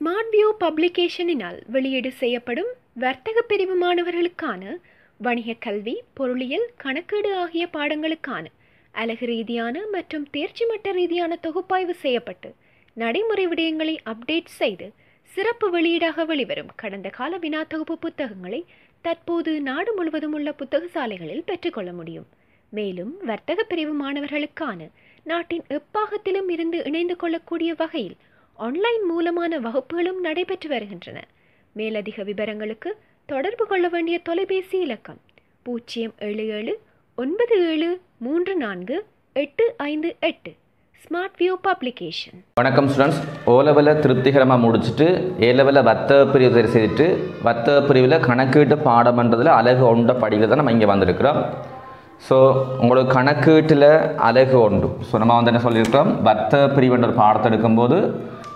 Smart view பப்ளிகேஷனினால் வெளியீடு செய்யப்படும் வர்த்தக பிரிவு மாணவர்களுக்கான வணிக கல்வி, பொருளியல், கணக்கீடு ஆகிய பாடங்களுக்கான அலகு ரீதியான மற்றும் தேர்ச்சி மட்ட ரீதியான தொகுப்பாய்வு செய்யப்பட்டு நடைமுறை விடயங்களை அப்டேட் செய்து சிறப்பு வெளியீடாக வெளிவரும் கடந்த கால வினா தொகுப்பு புத்தகங்களை தற்போது நாடு முழுவதும் உள்ள புத்தக சாலைகளில் பெற்றுக்கொள்ள முடியும். மேலும் வர்த்தக பிரிவு மாணவர்களுக்கான நாட்டின் எப்பாகத்திலும் இருந்து இணைந்து கொள்ளக்கூடிய வகையில் ஆன்லைன் மூலமான வகுப்புகளும் நடைபெற்று வருகின்றன. மேலதிக விவரங்களுக்கு தொடர்பு கொள்ள வேண்டிய தொலைபேசி இலக்கம் 077-9734-858. Smart view publication. வணக்கம் ஸ்டூடெண்ட்ஸ். ஓ லெவலில் திருப்திகரமாக முடிச்சுட்டு ஏ லெவலில் வர்த்தக பிரிவு சரி செய்துட்டு வர்த்தக பிரிவில் கணக்கீட்டு பாடம்ன்றதில் அலகு ஒன்றை படிக்க தான் நம்ம இங்கே வந்திருக்கிறோம். ஸோ உங்களுக்கு கணக்கீட்டில் அலகு ஒன்று. ஸோ நம்ம வந்து என்ன சொல்லியிருக்கிறோம், வர்த்தக பிரிவுன்ற பாடத்தை எடுக்கும்போது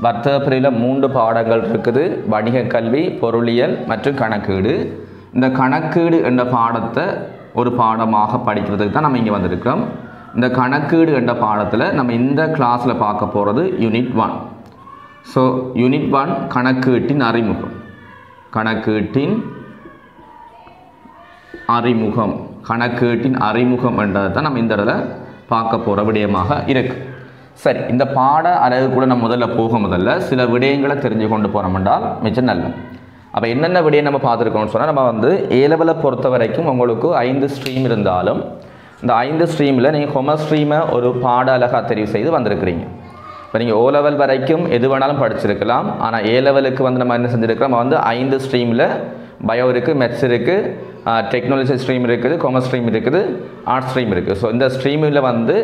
வர்த்தக பிரிவில் 3 பாடங்கள் இருக்குது. வணிக கல்வி, பொருளியல் மற்றும் கணக்கீடு. இந்த கணக்கீடு என்ற பாடத்தை ஒரு பாடமாக படிக்கிறதுக்கு தான் நம்ம இங்கே வந்திருக்கிறோம். இந்த கணக்கீடு என்ற பாடத்தில் நம்ம இந்த கிளாஸில் பார்க்க போகிறது யூனிட் 1. ஸோ யூனிட் 1 கணக்கீட்டின் அறிமுகம். கணக்கீட்டின் அறிமுகம் கணக்கீட்டின் அறிமுகம் என்றதை தான் நம்ம இந்த இடத்துல பார்க்க போகிற விடயமாக இருக்குது. சரி, இந்த பாட அலகு கூட நம்ம முதல்ல சில விடயங்களை தெரிஞ்சு கொண்டு போகிறோம் என்றால் மிச்சம் நல்ல. அப்போ என்னென்ன விடயம் நம்ம பார்த்துருக்கோம்னு சொன்னால், நம்ம வந்து ஏ லெவலை பொறுத்த வரைக்கும் உங்களுக்கு 5 ஸ்ட்ரீம் இருந்தாலும் இந்த 5 ஸ்ட்ரீமில் நீங்கள் கொமர்ஸ் ஸ்ட்ரீமை ஒரு பாட அலகாக தெரிவு செய்து வந்திருக்கிறீங்க. இப்போ நீங்கள் ஓ லெவல் வரைக்கும் எது வேணாலும் படிச்சிருக்கலாம். ஆனால் ஏ லெவலுக்கு வந்து நம்ம என்ன செஞ்சுருக்கிறோம், நம்ம வந்து 5 ஸ்ட்ரீமில் பயோ இருக்குது, மெத்ஸ் இருக்குது, டெக்னாலஜி ஸ்ட்ரீம் இருக்குது, காமர்ஸ் ஸ்ட்ரீம் இருக்குது, ஆர்ட்ஸ் ஸ்ட்ரீம் இருக்குது. ஸோ இந்த ஸ்ட்ரீமில் வந்து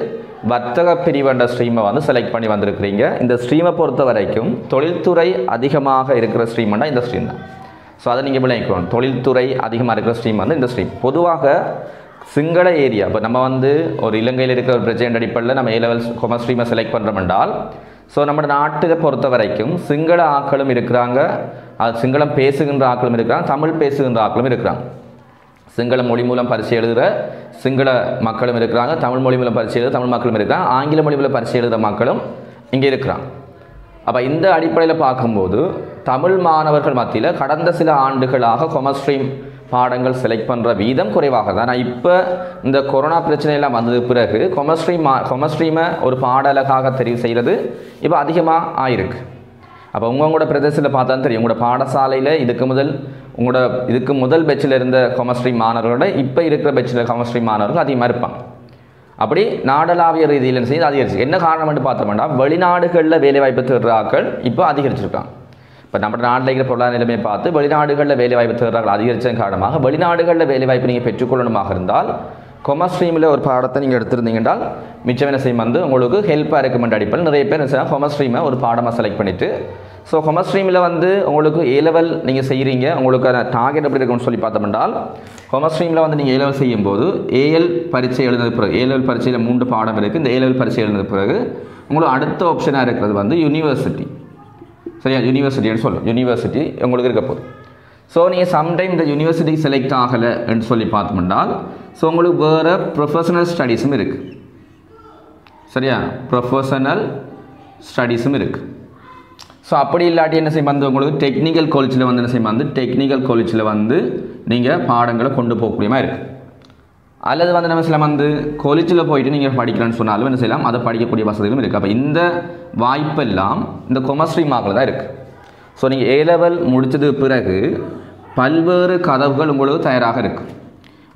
வர்த்தக பிரிவுன்ற ஸ்ட்ரீமை வந்து செலக்ட் பண்ணி வந்திருக்கிறீங்க. இந்த ஸ்ட்ரீமை பொறுத்த வரைக்கும் தொழில்துறை அதிகமாக இருக்கிற ஸ்ட்ரீம்னா இந்த ஸ்ட்ரீம் தான். ஸோ அதை நீங்கள் விளைவிக்கணும். தொழில்துறை அதிகமாக இருக்கிற ஸ்ட்ரீம் வந்து இந்த ஸ்ட்ரீம். பொதுவாக சிங்கள ஏரியா, இப்போ நம்ம வந்து ஒரு இலங்கையில் இருக்கிற ஒரு பிரச்சனை அடிப்படையில் நம்ம ஏ லெவல் காமர்ஸ் ஸ்ட்ரீமை செலக்ட் பண்ணுறோம் என்றால், ஸோ நம்ம நாட்டை பொறுத்த வரைக்கும் சிங்கள ஆக்களும் இருக்கிறாங்க, அது சிங்களம் பேசுகின்ற ஆக்களும் இருக்கிறாங்க, தமிழ் பேசுகின்ற ஆக்களும் இருக்கிறாங்க. சிங்கள மொழி மூலம் பரிசு எழுதுகிற சிங்கள மக்களும் இருக்கிறாங்க, தமிழ் மொழி மூலம் பரிசு எழுதுகிற தமிழ் மக்களும் இருக்கிறாங்க, ஆங்கில மொழி மூலம் பரிசு எழுதுகிற மக்களும் இங்கே இருக்கிறாங்க. அப்போ இந்த அடிப்படையில் பார்க்கும்போது தமிழ் மாணவர்கள் மத்தியில் கடந்த சில ஆண்டுகளாக காமர்ஸ் ஸ்ட்ரீம் பாடங்கள் செலக்ட் பண்ணுற வீதம் குறைவாக தான். ஆனால் இப்போ இந்த கொரோனா பிரச்சனையெல்லாம் வந்தது பிறகு காமர்ஸ் ஸ்ட்ரீமை ஒரு பாடலகாக தெரிவு செய்கிறது இப்போ அதிகமாக ஆயிருக்கு. அப்போ உங்களோட பிரதேசத்தில் பார்த்தா தெரியும், உங்களோட பாடசாலையில் இதுக்கு முதல் பெட்சில் இருந்த காமர்ஸ் ஸ்ட்ரீம் மாணவர்களோட இப்போ இருக்கிற பெட்சில் காமர்ஸ் ஸ்ட்ரீம் மாணவர்கள் அதிகமாக இருப்பாங்க. அப்படி நாடளாவிய ரீதியில் செய்து அதிகரிச்சு. என்ன காரணம்னு பார்த்தோம்னா, வெளிநாடுகளில் வேலைவாய்ப்பு தேடுற ஆட்கள் இப்போ அதிகரிச்சிருக்காங்க. இப்போ நம்ம நாட்டில் இருக்கிற பொருளாதார நிலைமையை பார்த்து வெளிநாடுகளில் வேலைவாய்ப்பு தேடுறார்கள் அதிகரித்ததன் காரணமாக வெளிநாடுகளில் வேலைவாய்ப்பு நீங்கள் பெற்றுக்கொள்ளணுமாக இருந்தால் காமர்ஸ் ஸ்ட்ரீமில் ஒரு பாடத்தை நீங்கள் எடுத்திருந்தீங்கன்றால் மிச்சம் என்ன செய்யும் வந்து உங்களுக்கு ஹெல்ப்பாக இருக்குமென்ற அடிப்படையில் நிறைய பேர் என்ன செய்யலாம், காமர்ஸ் ஸ்ட்ரீமை ஒரு பாடமாக செலக்ட் பண்ணிவிட்டு, ஸோ காமர்ஸ் ஸ்ட்ரீமில் வந்து உங்களுக்கு ஏ லெவல் நீங்கள் செய்கிறீங்க, உங்களுக்கான டார்கெட் எப்படி இருக்குன்னு சொல்லி பார்த்தோம்னால், காமர்ஸ் ஸ்ட்ரீமில் வந்து நீங்கள் ஏ லெவல் செய்யும்போது ஏஎல் பரீட்சை எழுதின பிறகு, ஏ லெவல் பரீட்சையில் 3 பாடம் இருக்குது. இந்த ஏ லெவல் பரீட்சை எழுதின பிறகு உங்களுக்கு அடுத்த ஆப்ஷனாக இருக்கிறது வந்து யூனிவர்சிட்டி. சரியா, யூனிவர்சிட்டின்னு சொல்லும், யூனிவர்சிட்டி உங்களுக்கு இருக்க போகுது. ஸோ நீங்கள் சம்டைம் இந்த யூனிவர்சிட்டி செலக்ட் ஆகலை என்று சொல்லி பார்த்தோம்னால், ஸோ உங்களுக்கு வேறு ப்ரொஃபஷனல் ஸ்டடீஸும் இருக்குது. சரியா, ப்ரொஃபஷனல் ஸ்டடீஸும் இருக்குது. ஸோ அப்படி இல்லாட்டி என்ன செய்யும் வந்து உங்களுக்கு டெக்னிக்கல் காலேஜில் வந்து என்ன செய்யும் வந்து டெக்னிக்கல் காலேஜில் வந்து நீங்கள் பாடங்களை கொண்டு போகக்கூடியமா இருக்குது. அல்லது வந்து நம்ம சில வந்து காலேஜில் போயிட்டு நீங்கள் படிக்கலான்னு சொன்னாலும் என்ன செய்யலாம், அதை படிக்கக்கூடிய வசதிகளும் இருக்குது. அப்போ இந்த வாய்ப்பெல்லாம் இந்த காமர்ஸ் ஸ்ட்ரீம் தான் இருக்குது. ஸோ நீங்கள் ஏ லெவல் முடித்தது பிறகு பல்வேறு கதவுகள் உங்களுக்கு தயாராக இருக்குது.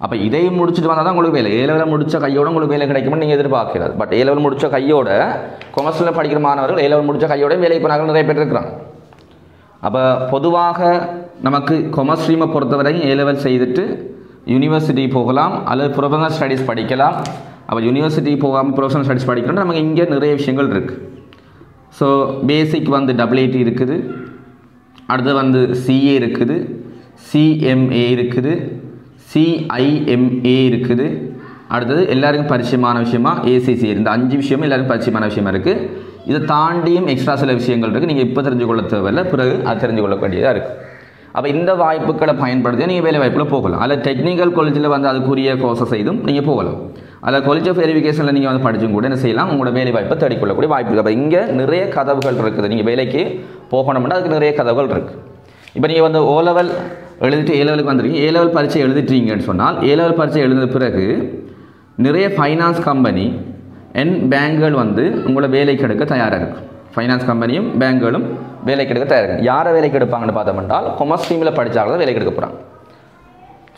அப்போ இதை முடிச்சுட்டு வந்தால் தான் உங்களுக்கு வேலை. ஏ லெவலில் முடித்த கையோடு உங்களுக்கு வேலை கிடைக்கும்னு நீங்கள் எதிர்பார்க்கிறது. பட் ஏ லெவல் முடித்த கையோட காமர்ஸில் படிக்கிற மாணவர்கள் ஏ லெவல் முடித்த கையோட வேலைக்கு போனார்கள் நிறைய பேர் இருக்கிறாங்க. அப்போ பொதுவாக நமக்கு காமர்ஸ் ஸ்ட்ரீமை பொறுத்தவரைக்கும் ஏ லெவல் செய்துட்டு யூனிவர்சிட்டி போகலாம் அல்லது ப்ரொஃபஷனல் ஸ்டடீஸ் படிக்கலாம். அப்போ யூனிவர்சிட்டி போகாமல் ப்ரொஃபஷனல் ஸ்டடீஸ் படிக்கணும்னா நமக்கு இங்கே நிறைய விஷயங்கள் இருக்குது. ஸோ பேசிக் வந்து AAT இருக்குது, அடுத்து வந்து CA இருக்குது, CMA இருக்குது, CIMA இருக்குது, அடுத்தது எல்லாருக்கும் பரிச்சயமான விஷயமா ACC. இந்த 5 விஷயமும் எல்லாருக்கும் பரிச்சயமான விஷயமா இருக்குது. இதை தாண்டியும் எக்ஸ்ட்ரா சில விஷயங்கள் இருக்குது, நீங்கள் இப்போ தெரிஞ்சு கொள்ள தேவையில்லை, பிறகு அது தெரிஞ்சு கொள்ள வேண்டியதாக இருக்குது. அப்போ இந்த வாய்ப்புகளை பயன்படுத்தி நீங்கள் வேலை வாய்ப்பில் போகலாம். அதில் டெக்னிக்கல் காலேஜில் வந்து அதுக்குரிய கோர்ஸை செய்தும் நீங்கள் போகலாம். அதில் காலேஜ் ஆஃப் வெரிஃபிகேஷனில் நீங்கள் வந்து படிச்சும் கூட என்ன செய்யலாம், உங்களோட வேலை வாய்ப்பை தேடிக்கொள்ளக்கூடிய வாய்ப்பு இருக்குது. அப்போ இங்கே நிறைய கதவுகள் இருக்குது. நீங்கள் வேலைக்கு போகணும்னா அதுக்கு நிறைய கதவுகள் இருக்குது. இப்போ நீங்கள் வந்து O level எழுதிட்டு A லெவலுக்கு வந்துருக்கீங்க. A லெவல் பரீட்சை எழுதிட்டீங்கன்னு சொன்னால் A லெவல் பரீட்சை எழுதின பிறகு நிறைய ஃபைனான்ஸ் கம்பெனி அண்ட் பேங்குகள் வந்து உங்களோட வேலைக்கு எடுக்க தயாராக இருக்கும். ஃபைனான்ஸ் கம்பெனியும் பேங்குகளும் வேலைக்கு எடுக்க தயாராக இருக்கும். யாரை வேலைக்கு எடுப்பாங்கன்னு பார்த்தோம்னால் கொமர்ஸ் ஸ்ட்ரீமில் படித்தாங்க தான் வேலைக்கு எடுக்க போகிறாங்க.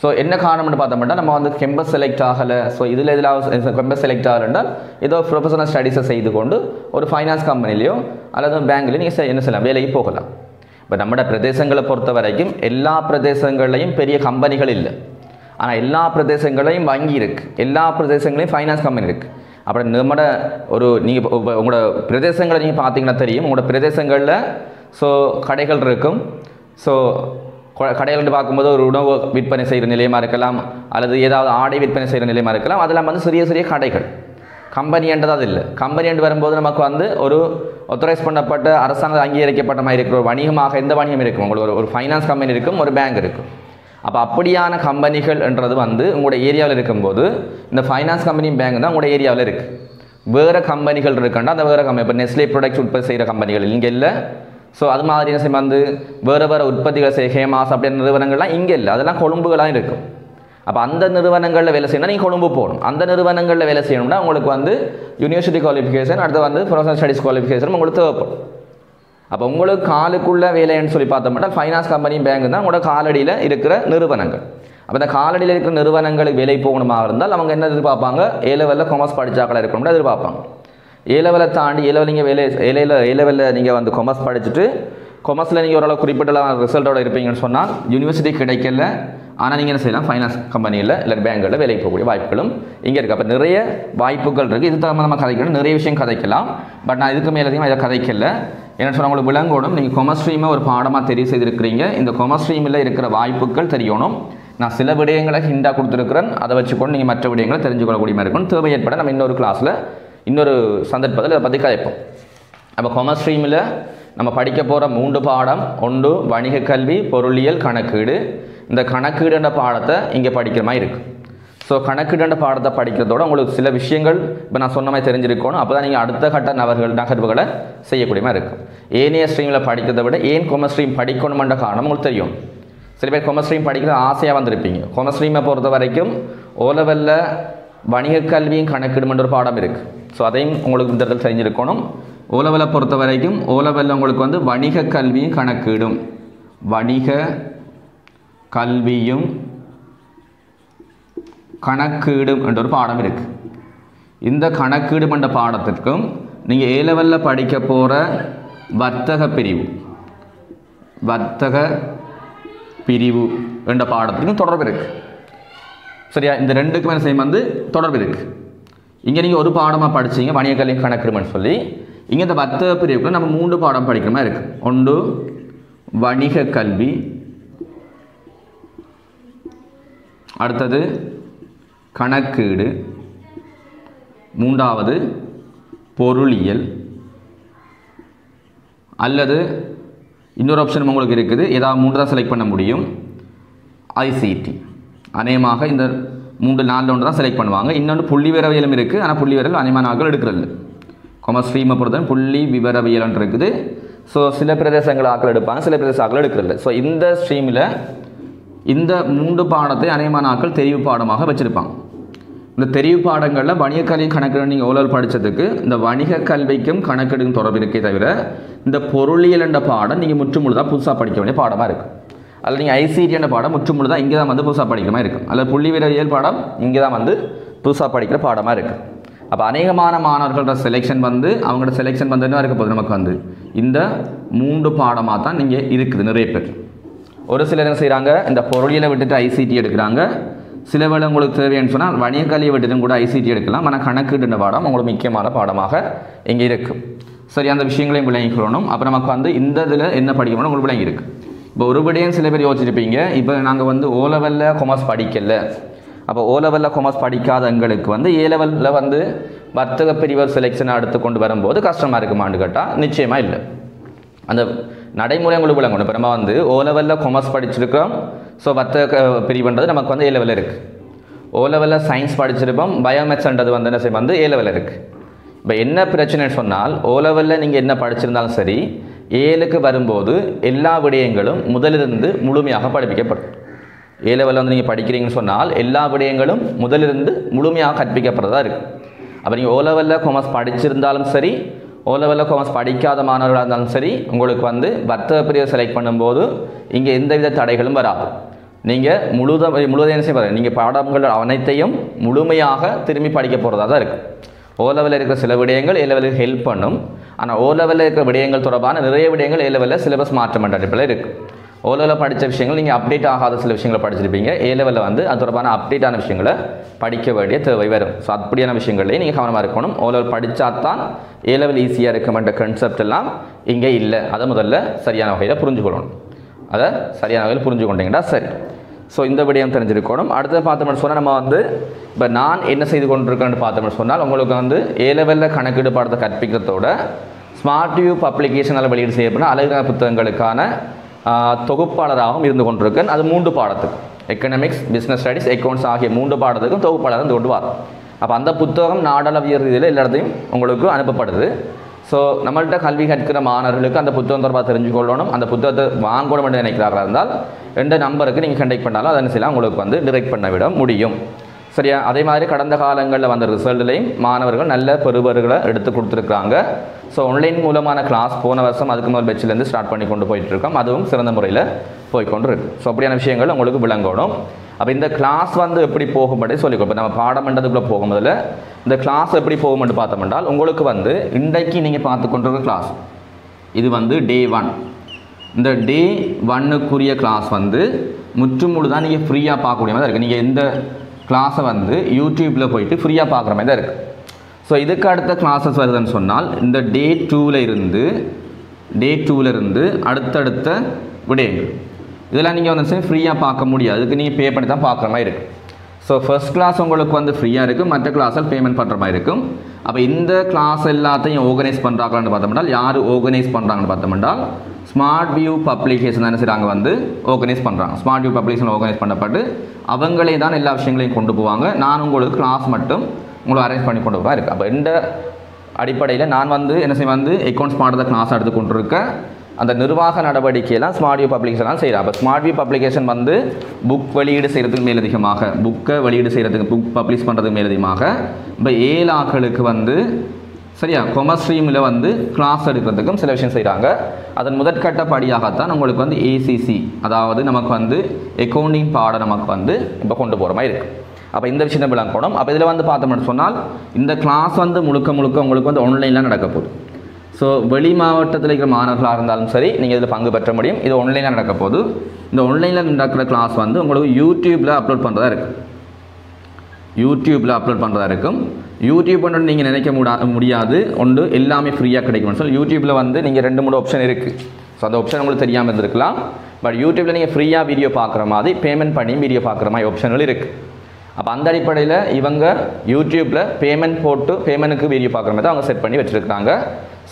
ஸோ என்ன காரணம்னு பார்த்தோம்னா நம்ம வந்து கெம்பஸ் செலக்ட் ஆகலை. ஸோ இதில் கெம்பஸ் செலக்ட் ஆகலைன்றால் ஏதோ ப்ரொஃபஷனல் ஸ்டடீஸை செய்து கொண்டு ஒரு ஃபைனான்ஸ் கம்பெனிலையோ அல்லது பேங்க்லேயும் நீங்கள் என்ன செய்யலாம், வேலைக்கு போகலாம். இப்போ நம்மளோட பிரதேசங்களை பொறுத்த வரைக்கும் எல்லா பிரதேசங்கள்லையும் பெரிய கம்பெனிகள் இல்லை. ஆனால் எல்லா பிரதேசங்களையும் வங்கி இருக்குது, எல்லா பிரதேசங்களையும் ஃபைனான்ஸ் கம்பெனி இருக்குது. அப்புறம் நம்மளோட ஒரு நீங்கள் உங்களோட பிரதேசங்களை நீங்கள் பார்த்தீங்கன்னா தெரியும், உங்களோட பிரதேசங்களில் ஸோ கடைகள் இருக்கும். ஸோ கடைகள் பார்க்கும்போது ஒரு உணவு விற்பனை செய்கிற நிலையமாக இருக்கலாம், அல்லது ஏதாவது ஆடை விற்பனை செய்கிற நிலையமாக இருக்கலாம். அதெல்லாம் வந்து சிறிய சிறிய கடைகள். கம்பெனி என்றது அது இல்லை. கம்பெனி என்று வரும்போது நமக்கு வந்து ஒரு ஆத்தரைஸ் பண்ணப்பட்ட அரசாங்க அங்கீகரிக்கப்பட்ட மாதிரி இருக்கிற ஒரு வணிகமாக எந்த வணிகம் இருக்கும், உங்களுக்கு ஒரு ஃபைனான்ஸ் கம்பெனி இருக்கும், ஒரு பேங்க் இருக்கும். அப்போ அப்படியான கம்பெனிகள் என்றது வந்து உங்களோட ஏரியாவில் இருக்கும்போது இந்த ஃபைனான்ஸ் கம்பெனியும் பேங்க் தான் உங்களோட ஏரியாவில் இருக்குது. வேறு கம்பெனிகள் இருக்குன்னா அந்த வேறு கம்பெனி, இப்போ நெஸ்லே ப்ராடக்ட்ஸ் உற்பத்தி செய்கிற கம்பெனிகள் இங்கே இல்லை. ஸோ அது மாதிரி என்ன வந்து வேறு வேறு உற்பத்திகள் செய்ய ஹேமாஸ் அப்படின்ற நிறுவனங்கள்லாம் இங்கே இல்லை, அதெல்லாம் கொழும்புகளாக இருக்கும். அப்போ அந்த நிறுவனங்களில் வேலை செய்யணும்னா நீங்கள் கொழும்பு போகணும். அந்த நிறுவனங்களில் வேலை செய்யணும்னா உங்களுக்கு வந்து யூனிவர்சிட்டி குவாலிஃபிகேஷன், அடுத்து வந்து ப்ரொஃபஷனல் ஸ்டடீஸ் குவாலிஃபிகேஷன் உங்களுக்கு தேவைப்படும். அப்போ உங்களுக்கு காலுக்குள்ள வேலைன்னு சொல்லி பார்த்தோம்னா ஃபைனான்ஸ் கம்பெனியும் பேங்க் தான் உங்களோட காலடியில் இருக்கிற நிறுவனங்கள். அப்போ இந்த காலடியில் இருக்கிற நிறுவனங்களுக்கு வேலை போகணுமாக இருந்தால் அவங்க என்ன எதிர்பார்ப்பாங்க, A லெவலில் காமர்ஸ் படித்தாக்களை இருக்கணும்னு எதிர்பார்ப்பாங்க. A லெவலை தாண்டி A லெவல் நீங்கள் A லெவலில் நீங்கள் வந்து காமர்ஸ் படிச்சுட்டு காமர்ஸில் நீங்கள் ஓரளவு குறிப்பிட்ட ரிசல்ட்டோட இருப்பீங்கன்னு சொன்னால் யூனிவர்சிட்டி கிடைக்கல, ஆனால் நீங்கள் என்ன செய்யலாம், ஃபைனான்ஸ் கம்பெனியில் இல்லை பேங்கில் வேலைக்கு போகக்கூடிய வாய்ப்புகளும் இங்கே இருக்குது. அப்போ நிறைய வாய்ப்புகள் இருக்குது. இது தகுந்த நம்ம கதைக்கணும், நிறைய விஷயம் கதைக்கலாம். பட் நான் இதுக்கு மேலேயும் இதை கதைக்கல. என்ன சொன்னால் உங்களுக்கு விளங்கணும், நீங்கள் காமர்ஸ் ஸ்ட்ரீமை ஒரு பாடமாக தெரிவு செய்திருக்கிறீங்க. இந்த காமர்ஸ் ஸ்ட்ரீமில் இருக்கிற வாய்ப்புகள் தெரியணும். நான் சில விடயங்களை ஹிண்டாக கொடுத்துருக்கிறேன், அதை வச்சுக்கொண்டு நீங்கள் மற்ற விடயங்களை தெரிஞ்சுக்கொள்ளக்கூடிய மாதிரி இருக்கணும். தேவை ஏற்பட நம்ம இன்னொரு கிளாஸில் இன்னொரு சந்தர்ப்பத்தில் இதை பற்றி கதைப்போம். அப்போ காமர்ஸ் ஸ்ட்ரீமில் நம்ம படிக்க போகிற 3 பாடம், ஒன்று வணிக கல்வி, பொருளியல், கணக்கீடு. இந்த கணக்கீடுன்ற பாடத்தை இங்கே படிக்கிற மாதிரி இருக்குது. ஸோ கணக்கீடுன்ற பாடத்தை படிக்கிறதோட உங்களுக்கு சில விஷயங்கள் இப்போ நான் சொன்ன மாதிரி தெரிஞ்சிருக்கணும். அப்போ தான் நீங்கள் அடுத்த கட்ட நகர்வுகளை செய்யக்கூடிய மாதிரி இருக்கும். ஏனைய ஸ்ட்ரீமில் படிக்கிறத விட ஏன் காமர்ஸ் ஸ்ட்ரீம் படிக்கணுமென்ற காரணம் உங்களுக்கு தெரியும். சில பேர் காமர்ஸ் ஸ்ட்ரீம் படிக்கிறது ஆசையாக வந்திருப்பீங்க. காமர்ஸ் ஸ்ட்ரீமை பொறுத்த வரைக்கும் O லெவலில் வணிக கல்வியும் கணக்கீடுமென்ற ஒரு பாடம் இருக்குது. ஸோ அதையும் உங்களுக்கு இந்த இடத்துல தெரிஞ்சிருக்கணும். O லெவலை பொறுத்த வரைக்கும் O லெவலில் உங்களுக்கு வந்து வணிக கல்வியும் கணக்கீடும், வணிக கல்வியும் கணக்கீடும் என்ற ஒரு பாடம் இருக்குது. இந்த கணக்கீடு என்ற பாடத்திற்கும் நீங்கள் A லெவலில் படிக்க போகிற வர்த்தக பிரிவு என்ற பாடத்துக்கும் தொடர்பு இருக்குது. சரியா, இந்த ரெண்டுக்குமே சேம் வந்து தொடர்பு இருக்குது. இங்கே நீங்கள் ஒரு பாடமாக படிச்சீங்க வணிக கல்வி கணக்கீடுன்னு சொல்லி, இங்கே இந்த வர்த்தக பிரிவுக்குள்ள நம்ம 3 பாடம் படிக்கிற மாதிரி இருக்குது. ஒன்று வணிக கல்வி, அடுத்தது கணக்கீடு, மூன்றாவது பொருளியல், அல்லது இன்னொரு ஆப்ஷன் உங்களுக்கு இருக்குது, ஏதாவது 3 தான் செலக்ட் பண்ண முடியும், ICT. அநேகமாக இந்த 3-4 ஒன்று தான் செலக்ட் பண்ணுவாங்க. இன்னொன்று புள்ளி விவரவியலும் இருக்குது, ஆனால் புள்ளி விவரல் அநேகமான ஆட்கள் எடுக்கிறது. காமர்ஸ் ஸ்ட்ரீமை பொறுத்தவரை புள்ளி விவரவியல் இருக்குது. ஸோ சில பிரதேசங்கள் ஆக்கள் எடுப்பாங்க, சில பிரதேச ஆக்கள் எடுக்கிறது. ஸோ இந்த ஸ்ட்ரீமில் இந்த 3 பாடத்தை அநேகமான ஆட்கள் தெரிவு பாடமாக வச்சுருப்பாங்க. இந்த தெரிவு பாடங்களில் வணிக கல்வி கணக்கீடு நீங்கள் ஓரளவு படித்ததுக்கு இந்த வணிக கல்விக்கும் கணக்கீடுக்கும் தொடர்பு இருக்கே தவிர இந்த பொருளியல் என்ற பாடம் நீங்கள் முற்றுமுழுதாக புதுசாக படிக்க வேண்டிய பாடமாக இருக்குது. அதில் நீங்கள் ICT என்ற பாடம் முற்றுமுழுதாக இங்கே தான் வந்து புதுசாக படிக்கிற மாதிரி இருக்கும். அல்லது புள்ளி விவரவியல் பாடம் இங்கே தான் வந்து புதுசாக படிக்கிற பாடமாக இருக்குது. அப்போ அநேகமான மாணவர்களோட செலெக்ஷன் வந்து அவங்களோட செலெக்ஷன் வந்து என்ன இருக்க போகுது, நமக்கு வந்து இந்த 3 பாடமாக தான் நீங்கள் இருக்குது நிறைய பேர். ஒரு சிலர் என்ன செய்கிறாங்க, இந்த பொருளியலை விட்டுட்டு ICT எடுக்கிறாங்க. சில வேளை உங்களுக்கு தேவைன்னு சொன்னால் வணிக கல்வியை விட்டுட்டு கூட ICT எடுக்கலாம். ஆனால் கணக்கீடுன்ற பாடம் உங்களுக்கு முக்கியமான பாடமாக இங்கே இருக்குது. சரி, அந்த விஷயங்களையும் விளங்கிக்கணும். அப்போ நமக்கு வந்து இந்த இதில் என்ன படிக்கணும்னு உங்களுக்கு விளங்கி இருக்குது. இப்போ ஒருபடியும் சில பேர் யோசிச்சிருப்பீங்க, இப்போ நாங்கள் வந்து O லெவலில் காமர்ஸ் படிக்கலை, அப்போ O லெவலில் காமர்ஸ் படிக்காத எங்களுக்கு வந்து A லெவலில் வந்து வர்த்தக பிரிவர் செலெக்ஷனை எடுத்து கொண்டு வரும்போது கஷ்டமாக இருக்குமான்னு கேட்டால் நிச்சயமாக இல்லை. அந்த நடைமுறை உங்களுக்கு விளங்கணும். இப்போ நம்ம வந்து O லெவலில் காமர்ஸ் படிச்சிருக்கிறோம். ஸோ வர்த்தக பிரிவுன்றது நமக்கு வந்து A லெவலில் இருக்குது. ஓ லெவலில் சயின்ஸ் படிச்சிருப்போம், பயோமேத்ஸ்ன்றது வந்து என்ன செய்யும் வந்து ஏ லெவலில் இருக்குது. இப்போ என்ன பிரச்சனைன்னு சொன்னால் ஓ லெவலில் நீங்கள் என்ன படிச்சிருந்தாலும் சரி, ஏழுக்கு வரும்போது எல்லா விடயங்களும் முதலிருந்து முழுமையாக படிப்பிக்கப்படும். ஏ லெவலில் வந்து நீங்கள் படிக்கிறீங்கன்னு சொன்னால் எல்லா விடயங்களும் முதலிருந்து முழுமையாக கற்பிக்கப்படுறதா இருக்குது. அப்போ நீங்கள் ஓ லெவலில் காமர்ஸ் படிச்சிருந்தாலும் சரி, ஓ லெவலில் காமர்ஸ் படிக்காத மாணவர்களாக இருந்தாலும் சரி, உங்களுக்கு வந்து வர்த்தக பிரிவை செலக்ட் பண்ணும்போது இங்கே எந்தவித தடைகளும் வராது. நீங்கள் முழுவதும் என்ன செய்ய நீங்கள் பாடங்கள் அனைத்தையும் முழுமையாக திரும்பி படிக்க போகிறதா தான் இருக்குது. ஓ லெவலில் இருக்கிற சில விடயங்கள் ஏ லெவலுக்கு ஹெல்ப் பண்ணும். ஆனால் ஓ லெவலில் இருக்கிற விடயங்கள் தொடர்பான நிறைய விடயங்கள் ஏ லெவலில் சிலபஸ் மாற்றம் அடிப்படையில் இருக்குது. ஓ லெவலில் படித்த விஷயங்கள் நீங்கள் அப்டேட் ஆகாத சில விஷயங்களை படிச்சிருப்பீங்க. ஏ லெவலில் வந்து அது தொடர்பான அப்டேட்டான விஷயங்களை படிக்க வேண்டிய தேவை வரும். ஸோ அப்படியான விஷயங்கள்லேயும் நீங்கள் கவனமாக இருக்கணும். ஓ லெவல் படித்தா தான் ஏ லெவல் ஈஸியாக இருக்குமென்ற கன்செப்ட் எல்லாம் இங்கே இல்லை. அதை முதல்ல சரியான வகையில் புரிஞ்சுக்கொள்ளணும். அதை சரியான வகையில் புரிஞ்சு கொண்டீங்கன்னா சரி. ஸோ இந்த விடயம் தெரிஞ்சிருக்கணும். அடுத்தது பார்த்தோம்னு சொன்னால் நம்ம வந்து இப்போ நான் என்ன செய்து கொண்டிருக்கேன்னு பார்த்தோம்னு சொன்னால் உங்களுக்கு வந்து ஏ லெவலில் கணக்கீடு பாடத்தை கற்பிக்கிறதோட ஸ்மார்ட் வியூ பப்ளிகேஷனால் வெளியீடு செய்யப்பட்ட அழகான புத்தகங்களுக்கான தொகுப்பாளராகவும் இருந்து கொண்டிருக்கேன். அது 3 பாடத்துக்கு எக்கனாமிக்ஸ், பிஸ்னஸ் ஸ்டடீஸ், அக்கௌண்ட்ஸ் ஆகிய 3 பாடத்துக்கும் தொகுப்பாளராக இருந்து கொண்டு வரோம். அப்போ அந்த புத்தகம் நாடளவிய ரீதியில் எல்லா இடத்தையும் உங்களுக்கு அனுப்பப்படுது. ஸோ நம்மள்கிட்ட கல்வி கற்கிற மாணவர்களுக்கு அந்த புத்தகம் தொடர்பாக தெரிஞ்சுக்கொள்ளணும், அந்த புத்தகத்தை வாங்கணும் என்று நினைக்கிறார்களா இருந்தால் எந்த நம்பருக்கு நீங்கள் கண்டெக்ட் பண்ணாலும் அதை செய்யலாம், உங்களுக்கு வந்து டிரெக்ட் பண்ண விட முடியும். சரியா? அதே மாதிரி கடந்த காலங்களில் வந்த ரிசல்ட்லையும் மாணவர்கள் நல்ல பெறுபர்களை எடுத்து கொடுத்துருக்காங்க. ஸோ ஆன்லைன் மூலமான கிளாஸ் போன வருஷம் அதுக்கு முதல் பெட்சிலேருந்து ஸ்டார்ட் பண்ணி கொண்டு போயிட்டுருக்கோம். அதுவும் சிறந்த முறையில் போய்கொண்டு இருக்குது. ஸோ அப்படியான விஷயங்கள் உங்களுக்கு விளங்கணும். அப்போ இந்த கிளாஸ் வந்து எப்படி போகும்படி சொல்லிக்கோ. இப்போ நம்ம பாடம் பண்ணுறதுக்குள்ளே போகும்போதில் இந்த கிளாஸ் எப்படி போகும்னு பார்த்தோம்னால் உங்களுக்கு வந்து இன்றைக்கு நீங்கள் பார்த்து கொண்டிருக்க கிளாஸ் இது வந்து டே 1. இந்த டே 1க்குரிய கிளாஸ் வந்து முற்றுமுழுதான் நீங்கள் ஃப்ரீயாக பார்க்கக்கூடிய மாதிரி தான் இருக்குது. நீங்கள் இந்த கிளாஸை வந்து யூடியூப்பில் போயிட்டு ஃப்ரீயாக பார்க்குற மாதிரி தான் இருக்குது. ஸோ இதுக்கு அடுத்த கிளாஸஸ் வருதுன்னு சொன்னால் இந்த டே 2ல் இருந்து அடுத்தடுத்த விடயங்கள் இதெல்லாம் நீங்கள் வந்து ஃப்ரீயாக பார்க்க முடியாது. அதுக்கு நீங்கள் பே பண்ணி தான் பார்க்குற மாதிரி இருக்குது. ஸோ ஃபர்ஸ்ட் கிளாஸ் உங்களுக்கு வந்து ஃப்ரீயாக இருக்கும், மற்ற கிளாஸில் பேமெண்ட் பண்ணுற மாதிரி இருக்கும். அப்போ இந்த கிளாஸ் எல்லாத்தையும் ஆர்கனைஸ் பண்ணுறாங்கன்னு பார்த்தோம்னா யார் ஆர்கனைஸ் பண்ணுறாங்கன்னு பார்த்தோம்னா ஸ்மார்ட் வியூ பப்ளிகேஷன் தானே செய்கிறாங்க வந்து ஆர்கனைஸ் பண்ணுறாங்க. ஸ்மார்ட் வியூ பப்ளிகேஷன் ஆர்கனைஸ் பண்ணப்பட்டு அவங்களே தான் எல்லா விஷயங்களையும் கொண்டு போவாங்க. நான் உங்களுக்கு கிளாஸ் மட்டும் உங்களுக்கு அரேஞ்ச் பண்ணி கொண்டு போவா இருக்குது. அப்போ இந்த அடிப்படையில் நான் வந்து என்ன செய்வேன் வந்து அக்கௌண்ட்ஸ் பாடத்தை கிளாஸ் எடுத்து கொண்டு இருக்கேன். அந்த நிர்வாக நடவடிக்கையெல்லாம் ஸ்மார்ட் வியூ பப்ளிகேஷன்லாம் செய்கிறேன். அப்போ ஸ்மார்ட் வியூ பப்ளிகேஷன் வந்து புக் வெளியீடு செய்கிறதுக்கு மேலதிகமாக புக்கை வெளியீடு செய்கிறதுக்கு புக் பப்ளிஷ் பண்ணுறதுக்கு மேலதிகமாக இப்போ 7 ஆக்களுக்கு வந்து சரியா கொமர்ஸ் ஸ்ட்ரீமில் வந்து கிளாஸ் எடுக்கிறதுக்கும் சில விஷயம் செய்கிறாங்க. அதன் முதற்கட்ட படியாகத்தான் உங்களுக்கு வந்து ஏசிசி, அதாவது நமக்கு வந்து அக்கௌண்டிங் பாடம் நமக்கு வந்து இப்போ கொண்டு போகிற மாதிரி இருக்குது. அப்போ இந்த விஷயத்தை விளங்கணும். அப்போ இதில் வந்து பார்த்தோம்னு சொன்னால் இந்த கிளாஸ் வந்து முழுக்க உங்களுக்கு வந்து ஆன்லைனில் நடக்க போகுது. ஸோ வெளி மாவட்டத்தில் இருக்கிற மாணவர்களாக இருந்தாலும் சரி நீங்கள் இதில் பங்கு பெற்ற முடியும். இது ஆன்லைனில் நடக்க போகுது. இந்த ஆன்லைனில் நடக்கிற கிளாஸ் வந்து உங்களுக்கு யூடியூப்பில் அப்லோட் பண்ணுறதா இருக்குது. யூடியூப் ஒன்று நீங்கள் நினைக்க முடியாது ஒன்று எல்லாமே ஃப்ரீயாக கிடைக்கும்னு சொல்லி யூடியூப்பில் வந்து நீங்கள் 2-3 ஆப்ஷன் இருக்குது. ஸோ அந்த ஆப்ஷன் உங்களுக்கு தெரியாமல் இருந்திருக்கலாம். பட் யூடியூப்பில் நீங்கள் ஃப்ரீயாக வீடியோ பார்க்குற மாதிரி பேமெண்ட் பண்ணி வீடியோ பார்க்குற மாதிரி ஆப்ஷன்கள் இருக்குது. அப்போ அந்த அடிப்படையில் இவங்க யூடியூப்பில் பேமெண்ட் போட்டு பேமெண்ட்டுக்கு வீடியோ பார்க்குற மாதிரி தான் அவங்க செட் பண்ணி வச்சுருக்காங்க.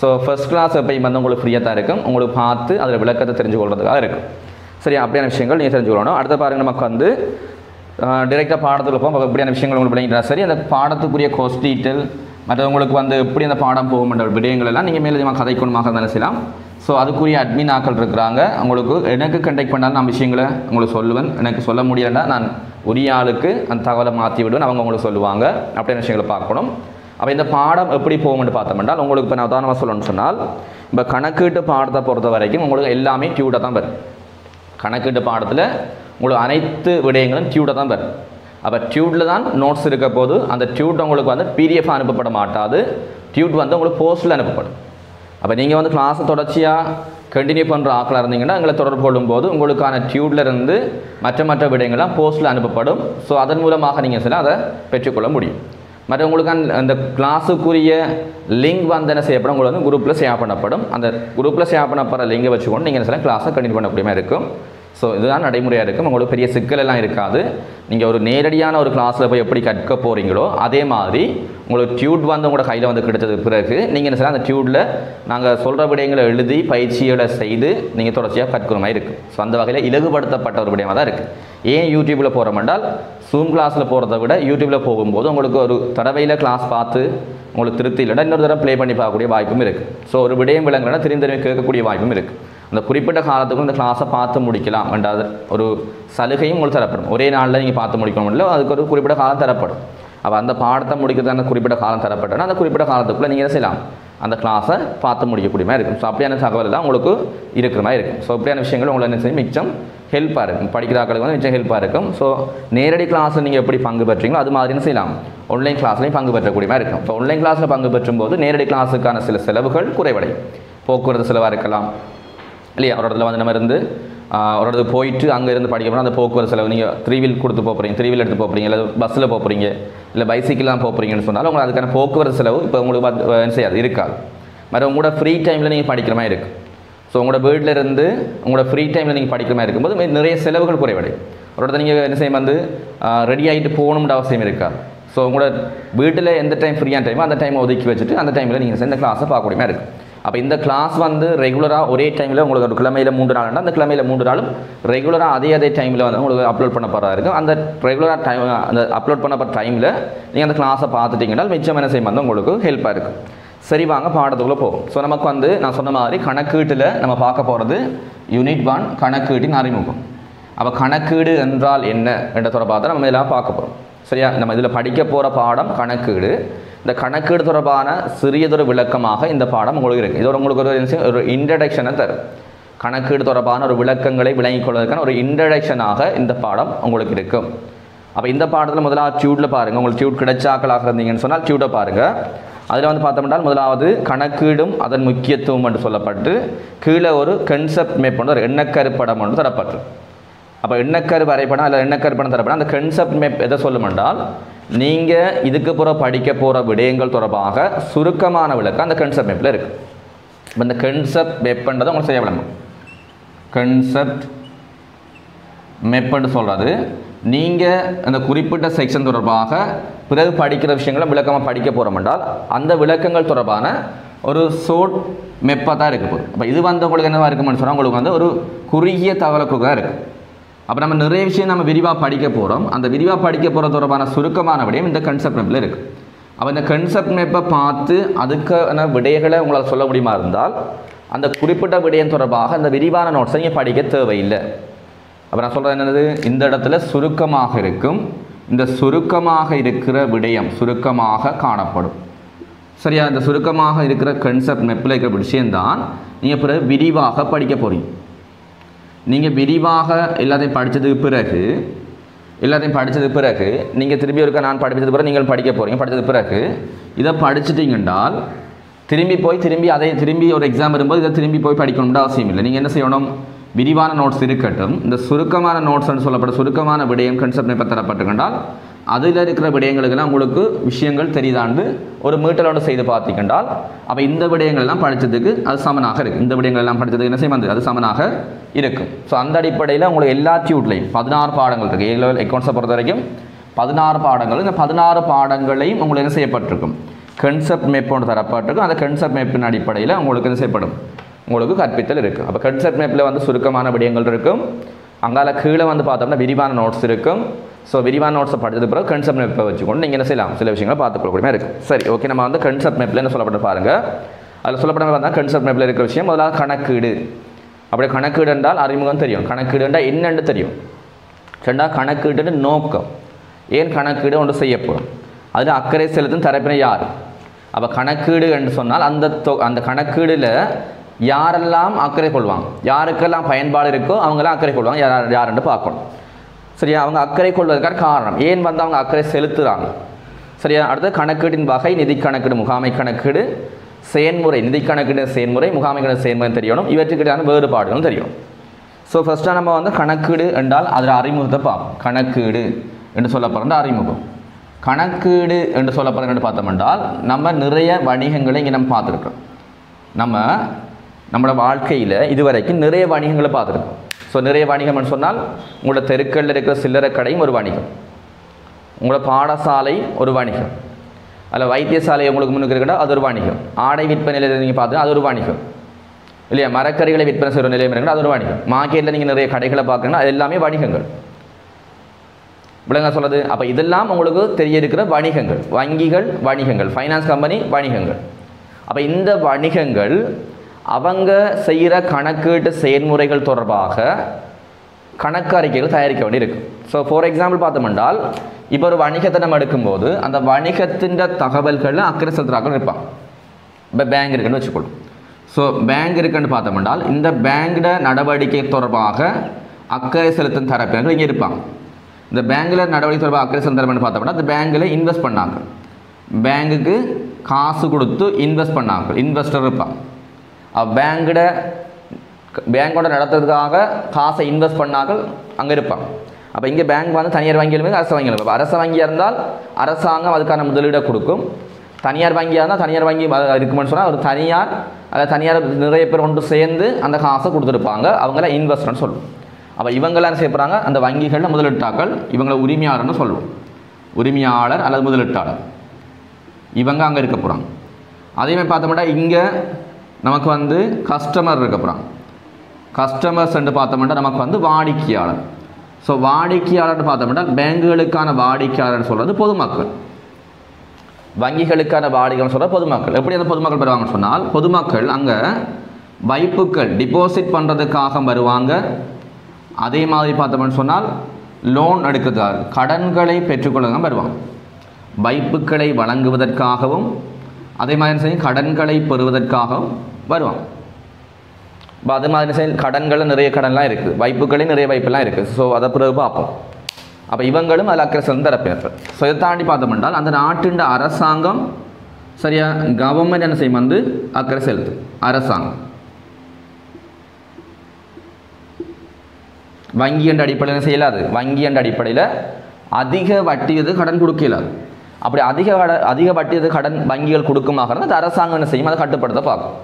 ஸோ ஃபர்ஸ்ட் கிளாஸ் எப்பயும் வந்து உங்களுக்கு ஃப்ரீயாக தான் இருக்கும். உங்களுக்கு பார்த்து அதில் விளக்கத்தை தெரிஞ்சு கொள்றதுக்காக இருக்கும். சரி, அப்படியான விஷயங்கள் நீங்கள் தெரிஞ்சுக்கணும். அடுத்த பாருங்கள், நமக்கு வந்து டிரெக்டாக பாடத்தில் போகும் அப்படியான விஷயங்கள் உங்களுக்கு விளங்கிட்டா சரி. அந்த பாடத்துக்குரிய கோர்ஸ் டீட்டெயில் மற்றவங்களுக்கு வந்து எப்படி அந்த பாடம் போகும்ன்ற விடயங்கள் எல்லாம் நீங்கள் மேலதிகமாக கதைக்கணுமாக இருந்தாலும் செய்யலாம். ஸோ அதுக்குரிய அட்மின் ஆக்கள் இருக்கிறாங்க. உங்களுக்கு எனக்கு கண்டெக்ட் பண்ணாலும் நான் விஷயங்களை உங்களுக்கு சொல்லுவேன். எனக்கு சொல்ல முடியலைன்னா நான் உரிய ஆளுக்கு அந்த தகவலை மாற்றி விடுவேன். அவங்க உங்களுக்கு சொல்லுவாங்க. அப்படியான விஷயங்களை பார்க்கணும். அப்போ இந்த பாடம் எப்படி போகும்னு பார்த்தோம்னா உங்களுக்கு இப்போ நான் உதாரணமாக சொல்லணும்னு சொன்னால் இப்போ கணக்கீட்டு பாடத்தை பொறுத்த வரைக்கும் உங்களுக்கு எல்லாமே டியூடாக தான் வரும். கணக்கீட்டு பாடத்தில் உங்களுக்கு அனைத்து விடயங்களும் டியூடாக தான் வரும். அப்போ டியூட்டில் தான் நோட்ஸ் இருக்க போது அந்த டியூட் உங்களுக்கு வந்து பிடிஎஃப் அனுப்பப்பட மாட்டாது. டியூட் வந்து உங்களுக்கு போஸ்ட்டில் அனுப்பப்படும். அப்போ நீங்கள் வந்து கிளாஸை தொடர்ச்சியாக கண்டினியூ பண்ணுற ஆக்களாக இருந்தீங்கன்னா எங்களை தொடர்பு கொள்ளும்போது உங்களுக்கான டியூட்லேருந்து மற்ற விடயங்கள்லாம் போஸ்ட்டில் அனுப்பப்படும். ஸோ அதன் மூலமாக நீங்கள் சில அதை பெற்றுக்கொள்ள முடியும். மற்ற உங்களுக்கு அந்த கிளாஸுக்குரிய லிங்க் வந்து என்ன செய்யப்படும், உங்களுக்கு வந்து குரூப்பில் ஷேர் பண்ணப்படும். அந்த குரூப்பில் ஷேர் பண்ணப்படுற லிங்கை வச்சுக்கொண்டு நீங்கள் சில கிளாஸை கண்டினியூ பண்ணக்கூடிய மாதிரி இருக்கும். ஸோ இதுதான் நடைமுறையாக இருக்கும். உங்களுக்கு பெரிய சிக்கலெல்லாம் இருக்காது. நீங்கள் ஒரு நேரடியான ஒரு கிளாஸில் போய் எப்படி கற்க போகிறீங்களோ அதே மாதிரி உங்களுக்கு டியூட் வந்து உங்களோட கையில் வந்து கிடைச்சது பிறகு நீங்கள் என்ன செய்யலாம், அந்த டியூட்டில் நாங்கள் சொல்கிற விடயங்களை எழுதி பயிற்சிகளை செய்து நீங்கள் தொடர்ச்சியாக கற்கிற மாதிரி இருக்குது. ஸோ அந்த வகையில் இலகுபடுத்தப்பட்ட ஒரு விடயமாக தான் இருக்குது. ஏன் யூடியூப்பில் போகிறோம் என்றால், Zoom கிளாஸில் போகிறத விட யூடியூப்பில் போகும்போது உங்களுக்கு ஒரு தடவையில் கிளாஸ் பார்த்து உங்களுக்கு திருப்தி இல்லைன்னா இன்னொரு தடவை ப்ளே பண்ணி பார்க்கக்கூடிய வாய்ப்பும் இருக்குது. ஸோ ஒரு விடயம் விளங்குனா திரும்பி கேட்கக்கூடிய வாய்ப்பும் இருக்குது. அந்த குறிப்பிட்ட காலத்துக்கும் இந்த கிளாஸை பார்த்து முடிக்கலாம் என்றால் ஒரு சலுகையும் உங்களுக்கு தரப்படும். ஒரே நாளில் நீங்கள் பார்த்து முடிக்கணும் இல்லை, அதுக்கு ஒரு குறிப்பிட்ட காலம் தரப்படும். அப்போ அந்த பாடத்தை முடிக்கிறது அந்த குறிப்பிட்ட காலம் தரப்பட்டனா அந்த குறிப்பிட்ட காலத்துக்குள்ளே நீங்கள் என்ன செய்யலாம், அந்த கிளாஸை பார்த்து முடிக்கக்கூடிய மாதிரி இருக்கும். ஸோ அப்படியான தகவல் தான் உங்களுக்கு இருக்கிற மாதிரி இருக்கும். ஸோ அப்படியான விஷயங்கள் உங்களை என்ன செய்யும், மிச்சம் ஹெல்ப்பாக இருக்கும். படிக்கிற ஆட்களுக்கு வந்து மிச்சம் ஹெல்ப்பாக இருக்கும். ஸோ நேரடி கிளாஸில் நீங்கள் எப்படி பங்கு பெற்றீங்களோ அது மாதிரி என்ன செய்யலாம், ஆன்லைன் கிளாஸ்லையும் பங்கு பெற்றக்கூடிய மாதிரி இருக்கும். இப்போ ஆன்லைன் கிளாஸில் பங்கு பெற்றும் போது நேரடி கிளாஸுக்கான சில செலவுகள் குறைவடையும். போக்குவரத்து செலவாக இருக்கலாம் இல்லையா, ஒரு இடத்துல வந்து நம்ம இருந்து ஒரு இடத்துக்கு போயிட்டு அங்கே இருந்து படிக்க போனால் அந்த போக்குவரத்து செலவு நீங்கள் 3 வீல் கொடுத்து போகிறீங்க, 3 வீல் எடுத்து போகிறீங்க, இல்லை பஸ்ஸில் போகிறீங்க, இல்லை பைசைக்கிள் தான் போகிறீங்கன்னு சொன்னாலும் உங்களுக்கு அதுக்கான போக்குவரத்து செலவு இப்போ உங்களுக்கு என்ன செய்யாது, இருக்காது. மற்ற உங்களோட ஃப்ரீ டைமில் நீங்கள் படிக்கிற மாதிரி இருக்குது. ஸோ உங்களோட வீட்டில் இருந்து உங்களோட ஃப்ரீ டைமில் நீங்கள் படிக்கிற மாதிரி இருக்கும்போது நிறைய செலவுகள் குறைவடையும். ஒரு இடத்துல நீங்கள் என்ன செய்யும் வந்து ரெடி ஆகிட்டு போகணும்னு அவசியம் இருக்காது. ஸோ உங்களோட வீட்டில் எந்த டைம் ஃப்ரீயான டைமோ அந்த டைமை ஒதுக்கி வச்சுட்டு அந்த டைமில் நீங்கள் இந்த கிளாஸை பார்க்கக்கூடிய மாதிரி இருக்கும். அப்போ இந்த கிளாஸ் வந்து ரெகுலராக ஒரே டைமில் உங்களுக்கு ஒரு கிழமையில் 3 நாள் அந்த கிழமையில் 3 நாளும் ரெகுலராக அதே டைமில் வந்து உங்களுக்கு அப்லோட் பண்ண போகிறதா இருக்கும். அந்த ரெகுலராக டைம் அந்த அப்லோட் பண்ணப்படுற டைமில் நீங்கள் அந்த கிளாஸை பார்த்துட்டிங்கன்னா மிச்சம் என்ன செய்யும் வந்து உங்களுக்கு ஹெல்ப்பாக இருக்கும். சரி, வாங்க பாடத்துக்குள்ளே போகும். ஸோ நமக்கு வந்து நான் சொன்ன மாதிரி கணக்கீட்டில் நம்ம பார்க்க போகிறது யூனிட் 1 கணக்கீட்டின் அறிமுகம். அப்போ கணக்கீடு என்றால் என்ன என்ற தொடர்பாக தான் நம்ம இதெல்லாம் பார்க்க போகிறோம். சரியா, நம்ம இதில் படிக்க போகிற பாடம் கணக்கீடு. இந்த கணக்கீடு தொடர்பான சிறியதொரு விளக்கமாக இந்த பாடம் உங்களுக்கு இருக்குது. இதோட உங்களுக்கு ஒரு இன்ட்ரடக்ஷனை தரும். கணக்கீடு தொடர்பான ஒரு விளக்கங்களை விளங்கிக் கொள்வதற்கான ஒரு இன்ட்ரடக்ஷனாக இந்த பாடம் உங்களுக்கு இருக்கும். அப்போ இந்த பாடத்தில் முதலாவது டியூட்டில் பாருங்கள். உங்களுக்கு டியூட் கிடைச்சாக்களாக இருந்தீங்கன்னு சொன்னால் டியூட்டை பாருங்கள். அதில் வந்து பார்த்தோம்னா முதலாவது கணக்கீடும் அதன் முக்கியத்துவம் என்று சொல்லப்பட்டு கீழே ஒரு கன்செப்ட் மேப் பண்ண ஒரு எண்ணக்கருப்படம் ஒன்று தரப்பட்டு, அப்போ எண்ணக்கரு வரைபடம் அதில் எண்ணக்கருப்படம் தரப்படும். அந்த கன்செப்ட் மேப் எதை சொல்லும் என்றால், நீங்கள் இதுக்கு பிறகு படிக்க போகிற விடயங்கள் தொடர்பாக சுருக்கமான விளக்கம் அந்த கன்செப்ட் மேப்பில் இருக்குது. இப்போ இந்த கன்செப்ட் மேப்ன்றதை உங்களுக்கு செய்ய விளம்பரம். கன்செப்ட் மேப்னு சொல்கிறது நீங்கள் அந்த குறிப்பிட்ட செக்ஷன் தொடர்பாக பிறகு படிக்கிற விஷயங்களை விளக்கமாக படிக்க போகிறோம் என்றால் அந்த விளக்கங்கள் தொடர்பான ஒரு ஷோர்ட் மெப்பாக தான் இருக்க போகுது. அப்போ இது வந்து உங்களுக்கு என்னவா இருக்குமென்னு சொன்னால் உங்களுக்கு வந்து ஒரு குறுகிய தகவலுக்கு தான் இருக்குது. அப்போ நம்ம நிறைய விஷயம் நம்ம விரிவாக படிக்க போகிறோம். அந்த விரிவாக படிக்க போகிற தொடர்பான சுருக்கமான விடயம் இந்த கன்செப்ட் மேப்பில் இருக்குது. அப்போ இந்த கன்செப்ட் மேப்பை பார்த்து அதுக்கான விடயங்களை உங்களால் சொல்ல முடியுமா இருந்தால் அந்த குறிப்பிட்ட விடயம் தொடர்பாக அந்த விரிவான நோட்ஸை நீங்கள் படிக்க தேவையில்லை. அப்போ நான் சொல்கிறது என்னது, இந்த இடத்துல சுருக்கமாக இருக்கும். இந்த சுருக்கமாக இருக்கிற விடயம் சுருக்கமாக காணப்படும். சரியா, இந்த சுருக்கமாக இருக்கிற கன்செப்ட் மேப்பில் இருக்கிற விஷயம்தான் நீங்கள் பிறகு விரிவாக படிக்க போகிறீங்க. நீங்கள் விரிவாக எல்லாத்தையும் படித்ததுக்கு பிறகு நீங்கள் திரும்பி இருக்க நான் படித்தது பிறகு நீங்கள் படிக்க போகிறீங்க. படித்தது பிறகு இதை படிச்சுட்டீங்கன்றால் திரும்பி ஒரு எக்ஸாம் வரும்போது இதை திரும்பி போய் படிக்கணும்னு அவசியம் இல்லை. நீங்கள் என்ன செய்யணும், விரிவான நோட்ஸ் இருக்கட்டும், இந்த சுருக்கமான நோட்ஸ்ன்னு சொல்லப்பட்ட சுருக்கமான விடயம் கன்செப்ட் மேப்பை தரப்பட்டுக்கொண்டால் அதில் இருக்கிற விடயங்களுக்கெல்லாம் உங்களுக்கு விஷயங்கள் தெரியுதாண்டு ஒரு மீட்டலோடு செய்து பார்த்தீங்கன்றால் அப்போ இந்த விடயங்கள் எல்லாம் படித்ததுக்கு அது சமனாக இருக்குது. இந்த விடயங்கள் எல்லாம் படித்ததுக்கு என்ன செய்ய அது சமனாக இருக்கும். ஸோ அந்த அடிப்படையில் உங்களுக்கு எல்லா டியூட்லையும் 16 பாடங்கள் இருக்குது. ஏ லெவல் அக்கௌண்ட்ஸை பொறுத்த வரைக்கும் 16 பாடங்கள். இந்த 16 பாடங்களையும் உங்களுக்கு என்ன செய்யப்பட்டிருக்கும், கன்செப்ட் மேப் ஒன்று தரப்பட்டிருக்கும். அந்த கன்செப்ட் மேப்பின் அடிப்படையில் உங்களுக்கு என்ன செய்யப்படும், உங்களுக்கு கற்பித்தல் இருக்குது. அப்போ கன்செப்ட் மேப்பில் வந்து சுருக்கமான விடயங்கள் இருக்கும். அங்கால கீழே வந்து பார்த்தோம்னா விரிவான நோட்ஸ் இருக்கும். ஸோ விரிவான நோட்ஸை படித்தது பிறகு கன்செப்ட் மேப்பை வச்சுக்கொண்டு நீங்கள் என்ன செய்யலாம், சில விஷயங்களை பார்த்துக்கொள்ளக்கூடிய இருக்குது. சரி, ஓகே. நம்ம வந்து கன்செப்ட் மேப்பில் என்ன சொல்லப்பட்டு பாருங்கள். அதில் சொல்லப்பட்ட பார்த்தா கன்செப்ட் மேப்பில் இருக்கிற விஷயம் முதலாவது கணக்கீடு. அப்படியே கணக்கீடு என்றால் அறிமுகம் தெரியும். கணக்கீடு என்றால் என்னென்று தெரியும். ரெண்டாவது கணக்கீடு நோக்கம், ஏன் கணக்கீடு ஒன்று செய்யப்படும், அதில் அக்கறை செலுத்தும் தரப்பினை யார். அப்போ கணக்கீடு என்று சொன்னால் அந்த கணக்கீடில் யாரெல்லாம் அக்கறை கொள்வாங்க, யாருக்கெல்லாம் பயன்பாடு இருக்கோ அவங்களாம் அக்கறை கொள்வாங்க. யாருன்னு பார்க்கணும். சரியா, அவங்க அக்கறை கொள்வதற்கான காரணம் ஏன் வந்து அவங்க அக்கறை செலுத்துகிறாங்க. சரியா, அடுத்து கணக்கீட்டின் வகை, நிதி கணக்கீடு, முகாமை கணக்கீடு, செயன்முறை, நிதி கணக்கீடு செயன்முறை, முகாமை கணக்கு செயன்முறை தெரியணும். இவற்றுக்கிட்டான வேறுபாடுகளும் தெரியும். ஸோ ஃபஸ்ட்டாக நம்ம வந்து கணக்கீடு என்றால் அதில் அறிமுகத்தை பார்ப்போம். கணக்கீடு என்று சொல்லப்படுற அறிமுகம். கணக்கீடு என்று சொல்லப்படுறது பார்த்தோம் என்றால் நம்ம நிறைய வணிகங்களை இங்கே நம்ம பார்த்துருக்கோம். நம்மளோட வாழ்க்கையில் இதுவரைக்கும் நிறைய வணிகங்களை பார்த்துருக்கோம். ஸோ நிறைய வணிகம்னு சொன்னால் உங்களோட தெருக்களில் இருக்கிற சில்லறை கடையும் ஒரு வணிகம், உங்களோட பாடசாலை ஒரு வணிகம், அல்ல வைத்தியசாலை உங்களுக்கு முன்னுக்கு இருக்கிற அது ஒரு வணிகம், ஆடை விற்பனை நிலையில் நீங்கள் பார்த்தா அது ஒரு வணிகம் இல்லையா, மரக்கறிகளை விற்பனை செய்கிற நிலையம் இருக்கிற அது ஒரு வணிகம், மார்க்கெட்டில் நீங்கள் நிறைய கடைகளை பார்க்குறீங்கன்னா அது எல்லாமே வணிகங்கள். விளங்க சொல்கிறது. அப்போ இதெல்லாம் உங்களுக்கு தெரிய இருக்கிற வணிகங்கள், வங்கிகள் வணிகங்கள், ஃபைனான்ஸ் கம்பெனி வணிகங்கள். அப்போ இந்த வணிகங்கள் அவங்க செய்கிற கணக்கீட்டு செயல்முறைகள் தொடர்பாக கணக்கு அறிக்கைகள் தயாரிக்க வேண்டியிருக்கு. ஸோ ஃபார் எக்ஸாம்பிள் பார்த்தோம்னால் இப்போ ஒரு வணிகத்தை நம்ம எடுக்கும்போது அந்த வணிகத்தின் தகவல்களில் அக்கறை செலுத்துறாக்கள் இருப்பாங்க. இப்போ பேங்க் இருக்குன்னு வச்சுக்கொள்ளும். ஸோ பேங்க் இருக்குன்னு பார்த்தோம்னால் இந்த பேங்கோட நடவடிக்கை தொடர்பாக அக்கறை செலுத்தும் தரப்பினர்கள் இங்கே இருப்பாங்க. இந்த பேங்கில் நடவடிக்கை தொடர்பாக அக்கறை செலுத்தும் தரப்புன்னு பார்த்தோம்னா இந்த பேங்கில் இன்வெஸ்ட் பண்ணாங்க, பேங்குக்கு காசு கொடுத்து இன்வெஸ்ட் பண்ணாங்க, இன்வெஸ்டர் இருப்பாங்க. பேங்கோட நடத்துறதுக்காக காசை இன்வெஸ்ட் பண்ணார்கள் அங்கே இருப்பாங்க. அப்போ இங்கே பேங்க் வந்து தனியார் வங்கியிலுமே அரசு வங்கியில் இருக்கும். அரசு வங்கியாக இருந்தால் அரசாங்கம் அதுக்கான முதலீடை கொடுக்கும், தனியார் வங்கியாக இருந்தால் தனியார் வங்கி இருக்குமென்னு சொன்னால் ஒரு தனியார் தனியார் நிறைய பேர் ஒன்று சேர்ந்து அந்த காசை கொடுத்துருப்பாங்க, அவங்கள இன்வெஸ்டர்னு சொல்லுவோம். அப்போ இவங்களாம் செய்யப்படுறாங்க அந்த வங்கிகளில் முதலீட்டாக்கள், இவங்களை உரிமையாளர்னு சொல்லுவோம், உரிமையாளர் அல்லது முதலீட்டாளர் இவங்க அங்கே இருக்க போகிறாங்க. அதேமாதிரி பார்த்தோம்னா இங்கே நமக்கு வந்து கஸ்டமர் இருக்க போகிறாங்க. கஸ்டமர்ஸ் என்று பார்த்தோம்னா நமக்கு வந்து வாடிக்கையாளர். ஸோ வாடிக்கையாளர்னு பார்த்தோம்னா பேங்குகளுக்கான வாடிக்கையாளர்னு சொல்கிறது பொதுமக்கள், வங்கிகளுக்கான வாடிக்கையாளர் சொல்கிற பொதுமக்கள். எப்படி அந்த பொதுமக்கள் வருவாங்கன்னு சொன்னால் பொதுமக்கள் அங்கே வைப்புக்கள் டிபாசிட் பண்ணுறதுக்காக வருவாங்க. அதே மாதிரி பார்த்தோம்னு சொன்னால் லோன் எடுக்கிறதுக்காக கடன்களை பெற்றுக்கொள்ள வருவாங்க, வைப்புக்களை வழங்குவதற்காகவும் அதே மாதிரி செய்ய கடன்களை பெறுவதற்காகவும் வருவாங்க. இப்போ அது மாதிரி செய்ய கடன்கள் நிறைய கடன்லாம் இருக்குது, வைப்புகளே நிறைய வைப்பெல்லாம் இருக்குது. ஸோ அதை பிறகு பார்ப்போம். அப்போ இவங்களும் அதில் அக்கறை செலுத்த தரப்பினர். ஸோ இதை தாண்டி பார்த்தோம்னால் அந்த நாட்டின் அரசாங்கம் சரியா கவர்மெண்ட் என்ன செய்யும் வந்து அக்கறை செலுத்து. அரசாங்கம் வங்கி என்ற அடிப்படையில் செய்யலாது, வங்கி என்ற அடிப்படையில் அதிக வட்டியது கடன் கொடுக்க இயலாது. அப்படி அதிக வட்டியது கடன் வங்கிகள் கொடுக்குமாக இருந்தால் அது அரசாங்கம் என்ன செய்யும், அதை கட்டுப்படுத்த பார்க்கும்.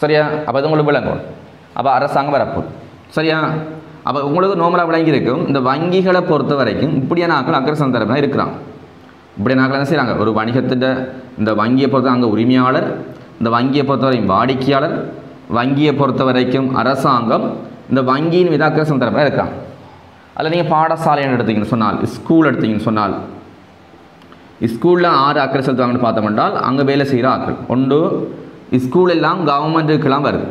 சரியா? அப்போ அது உங்களுக்கு விளங்கும். அப்போ அரசாங்கம் வரப்போகுது. சரியா? அப்போ உங்களுக்கு நோமலாக விளங்கி இருக்கும். இந்த வங்கிகளை பொறுத்த வரைக்கும் இப்படியான ஆக்கள் அக்கறை செலுத்த தரப்பில் இருக்கிறாங்க. இப்படியான ஆக்கள் என்ன செய்கிறாங்க, ஒரு வணிகத்தின் இந்த வங்கியை பொறுத்த அங்கே உரிமையாளர், இந்த வங்கியை பொறுத்த வரைக்கும் வாடிக்கையாளர், வங்கியை பொறுத்த வரைக்கும் அரசாங்கம், இந்த வங்கியின் மீது அக்கறை செலுத்த தரப்பில் இருக்காங்க. அதில் நீங்கள் பாடசாலைன்னு எடுத்தீங்கன்னு சொன்னால், ஸ்கூல் எடுத்தீங்கன்னு சொன்னால், ஸ்கூலில் 6 அக்கறை செலுத்துவாங்கன்னு பார்த்தோம்னால் அங்கே வேலை செய்கிற ஆக்கள் ஒன்று. ஸ்கூல் எல்லாம் கவர்மெண்ட்டுக்கெல்லாம் வருது.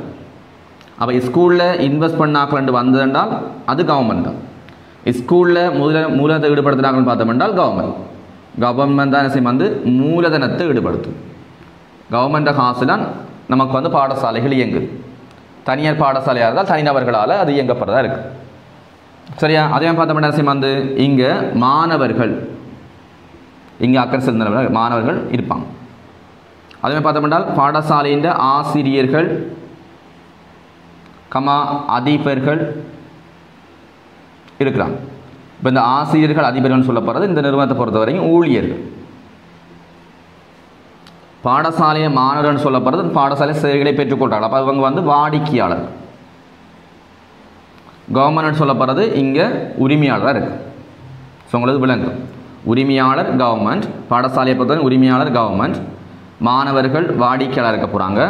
அப்போ ஸ்கூலில் இன்வெஸ்ட் பண்ணாக்கள் வந்ததுன்றால் அது கவர்மெண்ட் தான். ஸ்கூலில் மூலதனத்தை ஈடுபடுத்துகிறாங்கன்னு பார்த்தோம்னால் கவர்மெண்ட் தான் என்ன வந்து மூலதனத்தை ஈடுபடுத்தும். கவர்மெண்ட்டை காசு தான் நமக்கு வந்து பாடசாலைகள் இயங்குது. தனியார் பாடசாலையாக இருந்தால் தனிநபர்களால் அது இயங்கப்படுறதா இருக்குது. சரியா? அதே பார்த்தோம்னா என்ன வந்து இங்கே மாணவர்கள், இங்கே அக்கறை செலுத்த மாணவர்கள் இருப்பாங்க. அதே பார்த்தோம்னால் பாடசாலையின் ஆசிரியர்கள் அதிபர்கள் இருக்கிறாங்க. இப்போ இந்த ஆசிரியர்கள் அதிபர்கள் சொல்லப்படுறது இந்த நிறுவனத்தை பொறுத்த வரைக்கும் ஊழியர்கள். பாடசாலையை மாணவர்கள் சொல்லப்படுறது பாடசாலை சேவைகளை பெற்றுக்கொள்றாங்க. அப்போ இவங்க வந்து வாடிக்கையாளர். கவர்மெண்ட் சொல்லப்படுறது இங்கே உரிமையாளராக இருக்குது. ஸோ உங்களுக்கு விளங்கும். உரிமையாளர் கவர்மெண்ட், பாடசாலையை பொறுத்தவரை உரிமையாளர் கவர்மெண்ட், மாணவர்கள் வாடிக்கையாளர் இருக்க போகிறாங்க,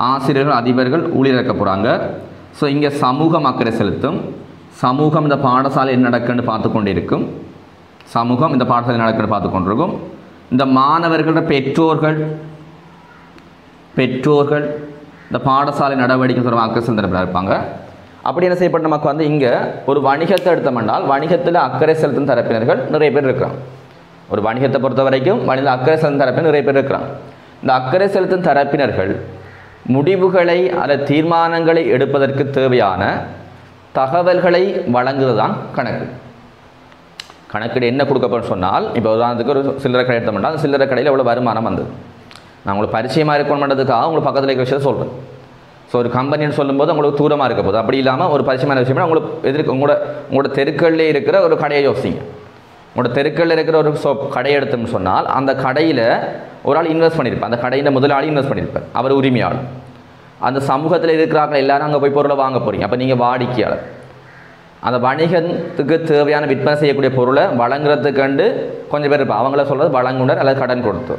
ஆசிரியர்கள் அதிபர்கள் ஊழியர் இருக்க போகிறாங்க. ஸோ இங்கே சமூகம் அக்கறை செலுத்தும். சமூகம் இந்த பாடசாலை என்ன நடக்குன்னு பார்த்து கொண்டு இருக்கும். சமூகம் இந்த பாடசாலை நடக்குன்னு பார்த்து கொண்டிருக்கும். இந்த மாணவர்களோட பெற்றோர்கள் இந்த பாடசாலை நடவடிக்கை தொடர்பாக அக்கறை செலுத்த இருப்பாங்க. அப்படி என்ன செய்யப்பட்ட நமக்கு வந்து இங்கே ஒரு வணிகத்தை எடுத்தோம்னால் வணிகத்தில் அக்கறை செலுத்தும் தரப்பினர்கள் நிறைய பேர் இருக்கிறாங்க. ஒரு வணிகத்தை பொறுத்த வரைக்கும் வணிக அக்கறை செலுத்தும் தரப்பினர் நிறைய பேர் இருக்கிறாங்க. இந்த அக்கறை செலுத்தும் தரப்பினர்கள் முடிவுகளை அல்லது தீர்மானங்களை எடுப்பதற்கு தேவையான தகவல்களை வழங்குவது தான் கணக்கு. கணக்கீடு என்ன கொடுக்கப்படும் சொன்னால், இப்போ உதாரணத்துக்கு ஒரு சில்லறை கடை எடுத்தோம்னா அந்த சில்லறை கடையில் எவ்வளோ வருமானம் வந்தது, நான் உங்களுக்கு பரிச்சயமாக இருக்கணுன்றதுக்காக உங்களுக்கு பக்கத்தில் இருக்கிற விஷயத்தை சொல்கிறேன். ஸோ ஒரு கம்பெனின்னு சொல்லும்போது உங்களுக்கு தூரமாக இருக்க போகுது. அப்படி இல்லாமல் ஒரு பரிச்சயமான விஷயம் உங்களுக்கு உங்களோட தெருக்களிலே இருக்கிற ஒரு கடையை யோசிங்க. உங்களோட தெருக்களில் இருக்கிற ஒரு கடையை எடுத்தோம்னு சொன்னால் அந்த கடையில் ஒரு ஆள் இன்வெஸ்ட் பண்ணியிருப்பார். அந்த கடையில் முதலாளி இன்வெஸ்ட் பண்ணியிருப்பார், அவர் உரிமையாளர். அந்த சமூகத்தில் இருக்கிறாங்க எல்லாரும் அங்கே போய் பொருளை வாங்க போகிறீங்க. அப்போ நீங்கள் வாடிக்கையாளர். அந்த வணிகத்துக்கு தேவையான விற்பனை செய்யக்கூடிய பொருளை வழங்குறதுக்கு கொஞ்சம் பேர் இருப்பாங்க. அவங்கள சொல்கிறது வழங்குனர் அல்லது கடன் கொடுத்து.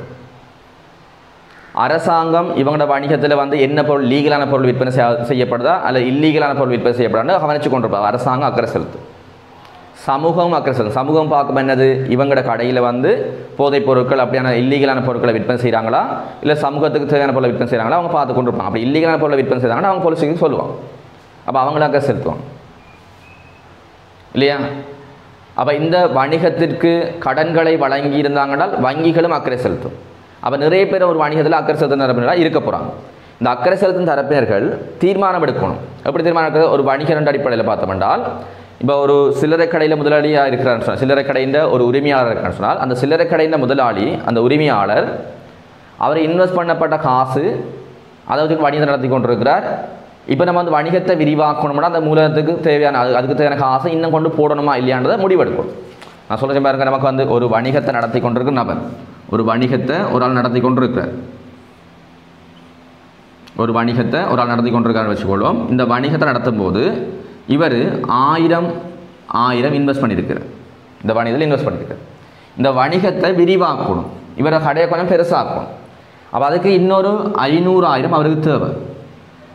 அரசாங்கம் இவங்களோட வணிகத்தில் வந்து என்ன பொருள் லீகலான பொருள் விற்பனை செய்யப்படுதா அல்லது இல்லீகலான பொருள் விற்பனை செய்யப்படான்னு கவனித்து கொண்டிருப்பாங்க. அரசாங்கம் அக்கறை செலுத்தும், சமூகம் அக்கறை செலுத்தும். சமூகம் பார்க்கும் என்னது, இவங்களோட கடையில் வந்து போதைப் பொருட்கள் அப்படியான இல்லீகலான பொருட்களை விற்பனை செய்கிறாங்களா இல்லை சமூகத்துக்கு தேவையான பொருளை விற்பனை செய்கிறாங்களா அவங்க பார்த்து கொண்டிருப்பாங்க. அப்படி இல்லீகலான பொருளை விற்பனை செய்கிறாங்கன்னா அவங்க போலீஸுக்கு சொல்லுவாங்க. அப்போ அவங்கள அக்கறை செலுத்துவாங்க இல்லையா? அப்போ இந்த வணிகத்திற்கு கடன்களை வழங்கி இருந்தாங்கன்னால் வங்கிகளும் அக்கறை செலுத்தும். அப்போ நிறைய பேர் ஒரு வணிகத்தில் அக்கறை செலுத்தும் தரப்பினராக இருக்க போகிறாங்க. இந்த அக்கறை செலுத்தும் தரப்பினர்கள் தீர்மானம் எடுக்கணும். எப்படி தீர்மானம் எடுக்கிறது? ஒரு வணிக அடிப்படையில் பார்த்தோம்னால், இப்போ ஒரு சில்லறை கடையில் முதலாளியாக இருக்கிறான்னு சொன்னால், சில்லறை கடையின் ஒரு உரிமையாளர் இருக்கான்னு சொன்னால், அந்த சில்லறை கடையின் முதலாளி அந்த உரிமையாளர் அவர் இன்வெஸ்ட் பண்ணப்பட்ட காசு அதை வச்சு வணிகத்தை நடத்தி கொண்டிருக்கிறார். இப்போ நம்ம வந்து வணிகத்தை விரிவாக்கணும்னா அந்த மூலத்துக்கு தேவையான அதுக்கு தேவையான காசை இன்னும் கொண்டு போடணுமா இல்லையான்றதை முடிவெடுக்கணும். நான் சொல்ல பாருங்க, நமக்கு வந்து ஒரு வணிகத்தை நடத்தி கொண்டிருக்கிற நபர், ஒரு வணிகத்தை ஒரு ஆள் நடத்தி கொண்டிருக்கிறார், ஒரு வணிகத்தை ஒரு ஆள் நடத்தி கொண்டிருக்காருன்னு வச்சுக்கொள்வோம். இந்த வணிகத்தை நடத்தும் போது இவர் 1000 இன்வெஸ்ட் பண்ணியிருக்கிறார். இந்த வணிகத்தில் இன்வெஸ்ட் பண்ணியிருக்கார். இந்த வணிகத்தை விரிவாக்கணும், இவரை கடையை கொஞ்சம் பெருசாக்கணும். அப்போ அதுக்கு இன்னொரு 500,000 அவருக்கு தேவை.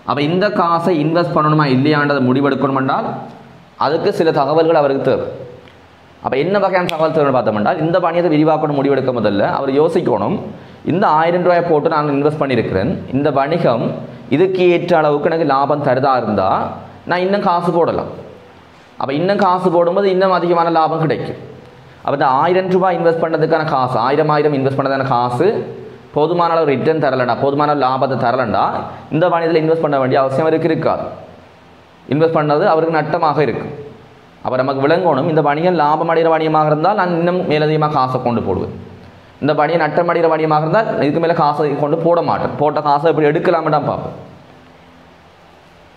அப்போ இந்த காசை இன்வெஸ்ட் பண்ணணுமா இல்லையான்றதை முடிவெடுக்கணுமென்றால் அதுக்கு சில தகவல்கள் அவருக்கு தேவை. அப்போ என்ன வகையான தகவல் தேவைன்னு பார்த்தோம்னா, இந்த வணிகத்தை விரிவாக்கணும் முடிவெடுக்க முதல்ல அவர் யோசிக்கணும், இந்த 1000 ரூபாயை போட்டு நான் இன்வெஸ்ட் பண்ணியிருக்கிறேன், இந்த வணிகம் இதுக்கு ஏற்ற அளவுக்கு எனக்கு லாபம் தருதா இருந்தால் நான் இன்னும் காசு போடலாம். அப்போ இன்னும் காசு போடும்போது இன்னும் அதிகமான லாபம் கிடைக்கும். அப்போ இந்த 1000 ரூபாய் இன்வெஸ்ட் பண்ணதுக்கான காசு, 1000 இன்வெஸ்ட் பண்ணதுக்கான காசு போதுமான அளவு ரிட்டர்ன் தரலண்டா, போதுமான லாபத்தை தரலண்டா இந்த வணிகத்தில் இன்வெஸ்ட் பண்ண வேண்டிய அவசியம் அவருக்கு இருக்காது. இன்வெஸ்ட் பண்ணது அவருக்கு நட்டமாக இருக்கும். அப்போ நமக்கு விளங்கணும், இந்த வணிகம் லாபம் அடைகிற வணிகமாக இருந்தால் நான் இன்னும் மேலதிகமாக காசை கொண்டு போடுவேன். இந்த வணிகம் நட்டம் அடைகிற வணிகமாக இருந்தால் இதுக்கு மேலே காசை கொண்டு போட மாட்டேன். போட்ட காசை இப்படி எடுக்கலாமே தான் பார்ப்பேன்.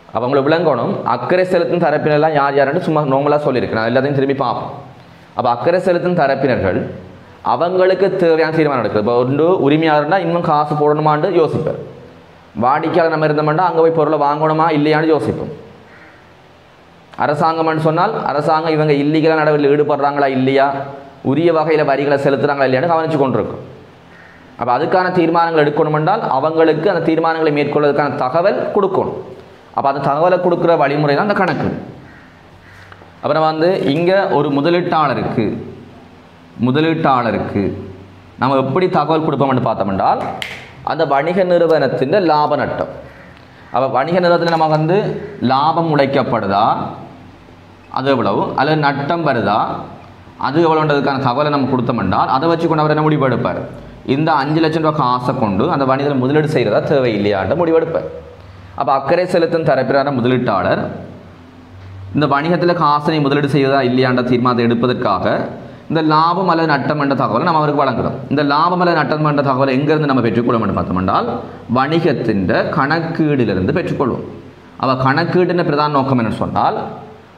அப்போ அவங்களுக்கு விளங்கணும், அக்கறை செலுத்தும் தரப்பினரெல்லாம் யார் யாருன்னு சும்மா நார்மலாக சொல்லியிருக்கேன், நான் எல்லாத்தையும் திரும்பி பார்ப்போம். அப்போ அக்கறை செலுத்தும் தரப்பினர்கள் அவங்களுக்கு தேவையான தீர்மானம் எடுக்குது. இப்போ ஒன்று உரிமையாளர்னா இன்னும் காசு போடணுமான்னு யோசிப்பார். வாடிக்கையாளர் நம்ம இருந்தோம்னா அங்கே போய் பொருளை வாங்கணுமா இல்லையான்னு யோசிப்போம். அரசாங்கம்னு சொன்னால் அரசாங்கம் இவங்க இல்லீகலான நடவடிக்கையில் ஈடுபடுறாங்களா இல்லையா, உரிய வகையில் வரிகளை செலுத்துகிறாங்களா இல்லையான்னு கவனித்து கொண்டிருக்கும். அப்போ அதுக்கான தீர்மானங்கள் எடுக்கணும் என்றால் அவங்களுக்கு அந்த தீர்மானங்களை மேற்கொள்வதற்கான தகவல் கொடுக்கணும். அப்போ அந்த தகவலை கொடுக்குற வழிமுறை தான் அந்த கணக்கு. அப்புறம் வந்து இங்கே ஒரு முதலீட்டாளருக்கு நம்ம எப்படி தகவல் கொடுப்போம்னு பார்த்தோம்னால், அந்த வணிக நிறுவனத்தின் லாப நட்டம். அப்போ வணிக நிறுவனத்தில் நம்ம வந்து லாபம் உழைக்கப்படுதா அது எவ்வளவு, அல்லது நட்டம் வருதா அது எவ்வளோன்றதுக்கான தகவலை நம்ம கொடுத்தோம்னால் அதை வச்சு கொண்டு அவர் என்ன முடிவெடுப்பார், இந்த 5 லட்சம் ரூபா காசை கொண்டு அந்த வணிகத்தில் முதலீடு செய்கிறதா தேவையில்லையான்ற முடிவெடுப்பார். அப்போ அக்கறை செலுத்தும் தரப்பிலான முதலீட்டாளர் இந்த வணிகத்தில் காசனை முதலீடு செய்வதா இல்லையான்ற தீர்மானத்தை எடுப்பதற்காக இந்த லாபம் அல்லது நட்டம் என்ற தகவலை நம்ம அவருக்கு வழங்குகிறோம். இந்த லாபம் அல்லது நட்டம் என்ற தகவலை எங்கேருந்து நம்ம பெற்றுக்கொள்வோம் பார்த்தோம்னால் வணிகத்தின் கணக்கீடிலிருந்து பெற்றுக்கொள்வோம். அப்போ கணக்கீட்டின் பிரதான நோக்கம் என்னன்னு சொன்னால்,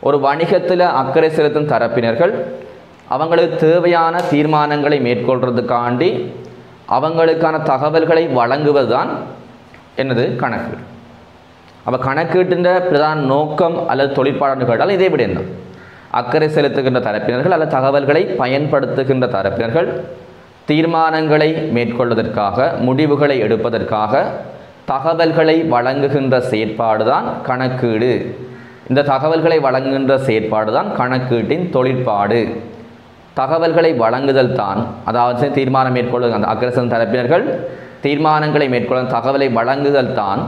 ஒரு வணிகத்தில் அக்கறை செலுத்தும் தரப்பினர்கள் அவங்களுக்கு தேவையான தீர்மானங்களை மேற்கொள்றதுக்காண்டி அவங்களுக்கான தகவல்களை வழங்குவது தான் என்னது கணக்கீடு. அப்போ கணக்கீட்டின் பிரதான நோக்கம் அல்லது தொழிற்பாடுன்னு கேட்டால் இதே விட என்ன, அக்கறை செலுத்துகின்ற தரப்பினர்கள் அல்லது தகவல்களை பயன்படுத்துகின்ற தரப்பினர்கள் தீர்மானங்களை மேற்கொள்வதற்காக முடிவுகளை எடுப்பதற்காக தகவல்களை வழங்குகின்ற செயற்பாடு தான் கணக்கீடு. இந்த தகவல்களை வழங்குகின்ற செயற்பாடு தான் கணக்கீட்டின் தொழிற்பாடு. தகவல்களை வழங்குதல் தான், அதாவது தீர்மானம் மேற்கொள்வது அந்த அக்கறை செலுத்தும் தரப்பினர்கள் தீர்மானங்களை மேற்கொள்ளும் தகவலை வழங்குதல் தான்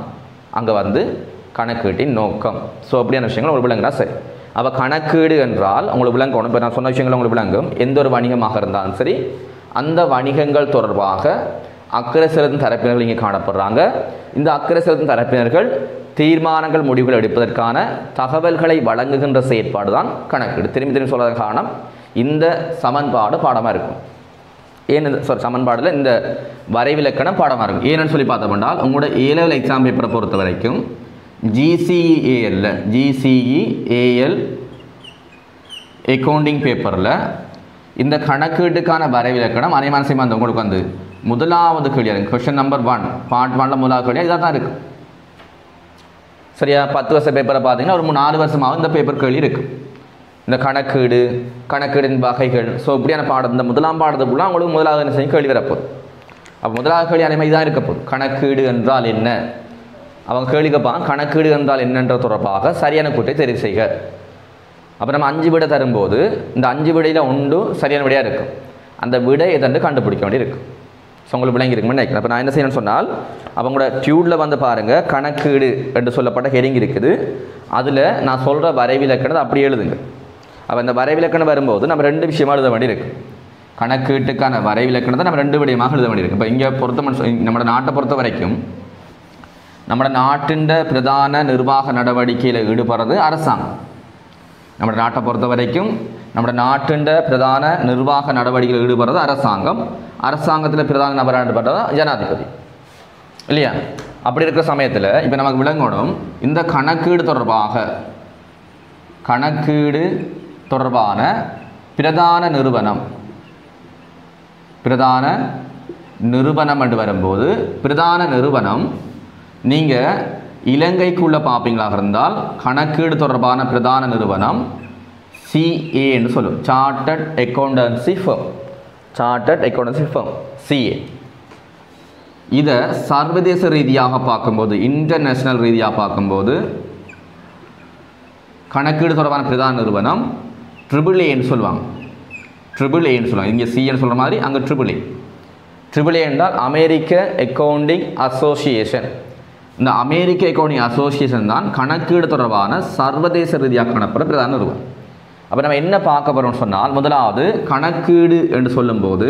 அங்கே வந்து கணக்கீட்டின் நோக்கம். ஸோ அப்படியான விஷயங்கள் உங்களுக்கு விளங்குனா சரி. அப்போ கணக்கீடு என்றால் உங்களுக்கு விளங்கணும். இப்போ நான் சொன்ன விஷயங்கள் உங்களுக்கு விளங்கும். எந்த ஒரு வணிகமாக இருந்தாலும் சரி, அந்த வணிகங்கள் தொடர்பாக அக்கறை செலுத்தும் தரப்பினர்கள் இங்கே காணப்படுறாங்க. இந்த அக்கறை செலுத்தும் தரப்பினர்கள் தீர்மானங்கள் முடிவுகள் எடுப்பதற்கான தகவல்களை வழங்குகின்ற செயற்பாடு தான் கணக்கீடு. திரும்பி சொல்வதன் காரணம், இந்த சமன்பாடு பாடமாக இருக்கும். சமன்பாடில் இந்த வரைவிலக்கணம் பாடமாக இருக்கும். ஏன்னு சொல்லி பார்த்தோம்னா, உங்களோட A-level எக்ஸாம் பேப்பரை பொறுத்த வரைக்கும் GCEAL அக்கௌண்டிங் பேப்பரில் இந்த கணக்கீட்டுக்கான வரைவிலக்கணம் அனைமானசியமாக அந்த உங்களுக்கு வந்து முதலாவது கேள்வி, கொஸ்டின் நம்பர் 1 பார்ட் 1ல் முதலாவது கேள்வி இதாக தான் இருக்குது. சரியா? 10 வருஷ பேப்பரை பார்த்தீங்கன்னா ஒரு 4 வருஷமாக இந்த பேப்பர் கேள்வி இருக்குது. இந்த கணக்கீடின் வகைகள். ஸோ இப்படியான பாடம் இந்த முதலாம் பாடத்துக்குள்ள உங்களுக்கு முதலாவது என்ன செய்யும் கேள்வி வரப்போகுது. அப்போ முதலாவது கேள்வி அதே மாதிரி தான் இருக்க போகுது. கணக்கீடு என்றால் என்ன? அவங்க கேள்வி கேட்பாங்க, கணக்கீடு என்றால் என்னென்ற தொடர்பாக சரியான கூட்டை தெரிவு செய்க. அப்போ நம்ம 5 விடை தரும்போது இந்த 5 விடையில் ஒன்று சரியான விடையாக இருக்கும். அந்த விடை எதென்று கண்டுபிடிக்க வேண்டி இருக்கும். ஸோ உங்களுக்கு விளங்கி இருக்குன்னு நினைக்கிறேன். அப்போ நான் என்ன செய்யணும்னு சொன்னால், அவங்களோட டியூடில் வந்து பாருங்கள், கணக்கீடு என்று சொல்லப்பட்ட ஹெடிங் இருக்குது. அதில் நான் சொல்கிற வரைவிலக்கணத்தை அப்படி எழுதுங்க. அப்போ இந்த வரைவிலக்கணம் வரும்போது நம்ம 2 விஷயமாக எழுத வேண்டி இருக்குது. கணக்கீட்டுக்கான வரைவிலக்கணத்தை நம்ம 2 விடயமாக எழுத வேண்டியிருக்கு. இப்போ இங்கே நம்ம நாட்டை பொறுத்த வரைக்கும் நம்ம நாட்டின் பிரதான நிர்வாக நடவடிக்கையில் ஈடுபடுறது அரசாங்கம். நம்ம நாட்டை பொறுத்த வரைக்கும் நம்ம நாட்டின் பிரதான நிர்வாக நடவடிக்கையில் ஈடுபடுறது அரசாங்கம். அரசாங்கத்தில் பிரதான நபராக ஈடுபடுறது ஜனாதிபதி இல்லையா? அப்படி இருக்கிற சமயத்தில் இப்போ நமக்கு விளங்கணும், இந்த கணக்கீடு தொடர்பான பிரதான நிறுவனம் என்று வரும்போது, பிரதான நிறுவனம் நீங்கள் இலங்கைக்குள்ளே பார்ப்பீங்களாக இருந்தால் கணக்கீடு தொடர்பான பிரதான நிறுவனம் CA என்று சொல்லும், சார்ட்டர்ட் அக்கௌண்டன்சி ஃபர்ம் CA. இதை சர்வதேச ரீதியாக பார்க்கும்போது, இன்டர்நேஷ்னல் ரீதியாக பார்க்கும்போது கணக்கீடு தொடர்பான பிரதான நிறுவனம் AAAன்னு சொல்லுவாங்க. இங்கே CAன்னு சொல்கிற மாதிரி அங்கே AAA என்றால் அமெரிக்க அக்கவுண்டிங் அசோசியேஷன். இந்த அமெரிக்க அக்கவுண்டிங் அசோசியேஷன் தான் கணக்கீடு தொடர்பான சர்வதேச ரீதியாக காணப்படுற பிரதான நிறுவனம். அப்போ நம்ம என்ன பார்க்க போகிறோம்னு சொன்னால், முதலாவது கணக்கீடு என்று சொல்லும்போது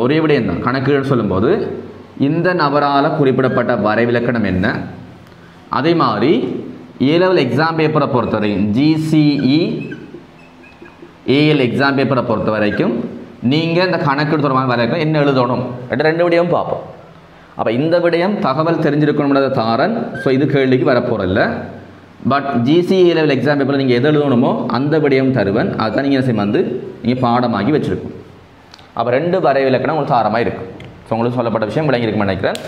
ஒரே விடயம் தான். கணக்கீடு சொல்லும்போது இந்த நபரால் குறிப்பிடப்பட்ட வரைவிலக்கணம் என்ன, அதே மாதிரி A-level எக்ஸாம் பேப்பரை பொறுத்த வரைக்கும் GCE AL எக்ஸாம் பேப்பரை பொறுத்த வரைக்கும் நீங்கள் இந்த கணக்கீடு தொடர்பான வரைக்கும் என்ன எழுதணும் என்ற 2 விடயம் பார்ப்போம். அப்போ இந்த விடயம் தகவல் தெரிஞ்சிருக்கணும்ன்றதை தாரன். ஸோ இது கேள்விக்கு வரப்போகிறதில்ல. பட் GCE A-level எக்ஸாம் பேப்பரில் நீங்கள் எது எழுதணுமோ அந்த விடயம் தருவன். அதுதான் நீங்கள் வந்து நீங்கள் பாடமாகி வச்சுருக்கோம். அப்போ 2 வரைவிலக்கணம் உங்களுக்கு தாரமாக இருக்கும். ஸோ உங்களுக்கு சொல்லப்பட்ட விஷயம் விளங்கியிருக்குன்னு நினைக்கிறேன்.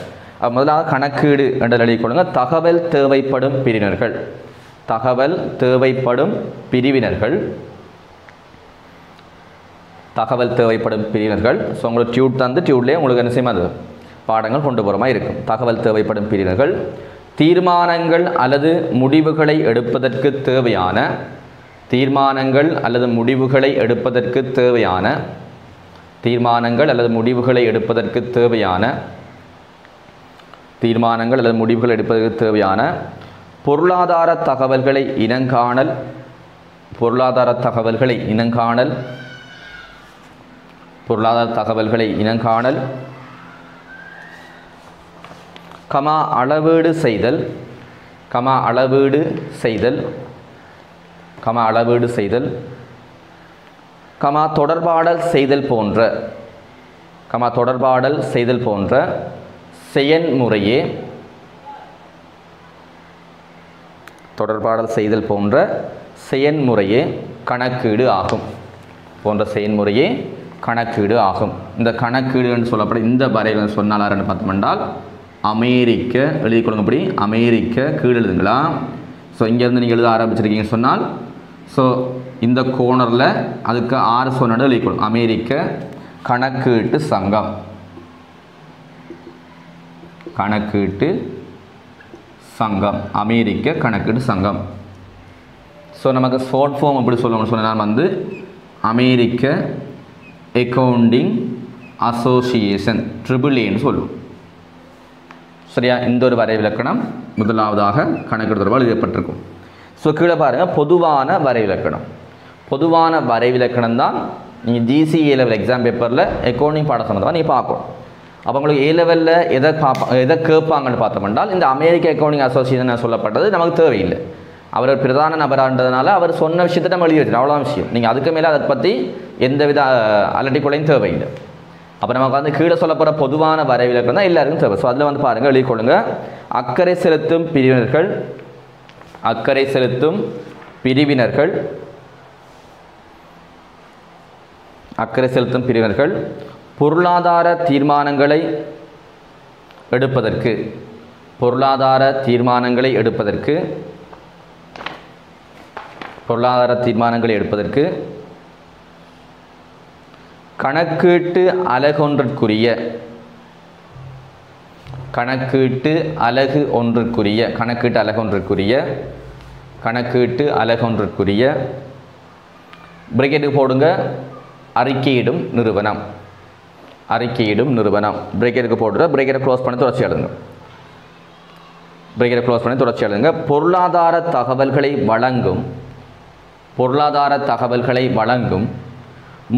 முதலாவது கணக்கீடு என்று எழுதிக்கொள்ளுங்க. தகவல் தேவைப்படும் பிரிவினர்கள். ஸோ உங்களுக்கு டியூட் தந்து டியூட்லேயே உங்களுக்கு என்ன செய்யும், அது பாடங்கள் கொண்டு போகிற மாதிரி இருக்கும். தகவல் தேவைப்படும் பிரிவினர்கள். தீர்மானங்கள் அல்லது முடிவுகளை எடுப்பதற்கு தேவையான பொருளாதார தகவல்களை இனங்காணல், அளவீடு செய்தல், தொடர்பாடல் செய்தல் போன்ற செயன்முறையே கணக்கீடு ஆகும். இந்த கணக்கீடுன்னு சொல்லப்படும் இந்த வரையில் சொன்னாலும் பார்த்தோம்னால் அமெரிக்க எழுதி கொடுங்க. அப்படி அமெரிக்க கீழே எழுதுங்களா? ஸோ இங்கேருந்து நீங்கள் எழுத ஆரம்பிச்சிருக்கீங்கன்னு சொன்னால், ஸோ இந்த கோணரில் அதுக்கு 6 சொன்னாலும் எழுதி கொடுங்க. அமெரிக்க கணக்கீட்டு சங்கம். ஸோ நமக்கு ஷார்ட் ஃபார்ம் எப்படி சொல்லணும்னு சொன்னால் வந்து அமெரிக்க அக்கவுண்டிங் அசோசியேஷன் AAAன்னு சொல்லுவோம். சரியா? இந்த ஒரு வரைவிலக்கணம் முதலாவதாக கணக்கீடு தொடர்பாக எழுதப்பட்டிருக்கும். ஸோ கீழே பாருங்கள், பொதுவான வரைவிலக்கணம் தான் நீங்கள் GCE A-level எக்ஸாம் பேப்பரில் அக்கவுண்டிங் பாட சம்மந்தமாக நீங்கள் பார்க்கணும். அப்போ உங்களுக்கு A-levelல எதை கேட்பாங்கன்னு பார்த்தோம்னால், இந்த அமெரிக்க அக்கவுண்டிங் அசோசியேஷன் சொல்லப்பட்டது நமக்கு தேவையில்லை. அவர் ஒரு பிரதான நபரான்றதுனால அவர் சொன்ன விஷயத்தை நம்ம எழுதி வச்சுருக்கோம், அவ்வளோதான் விஷயம். நீங்கள் அதுக்கு மேலே அதை பற்றி எந்தவித அலட்டிக்கொள்ளையும் தேவையில்லை. அப்போ நமக்கு வந்து கீழே சொல்லப்படுற பொதுவான வரைவிலக்கணம் தான் எல்லாருக்கும் தேவை. ஸோ அதில் வந்து பாருங்கள், எழுதிக்கொள்ளுங்க. அக்கறை செலுத்தும் பிரிவினர்கள் பொருளாதார தீர்மானங்களை பொருளாதார தீர்மானங்களை எடுப்பதற்கு கணக்கீட்டு அலகு ஒன்றிற்குரிய பிரேக்கெட்டுக்கு போடுங்க அறிக்கையிடும் நிறுவனம் பிரேக்கெட்டுக்கு போடுற பிரேக்கெட்டை க்ளோஸ் பண்ணி தொடர்ச்சி எழுதுங்க பொருளாதார தகவல்களை வழங்கும்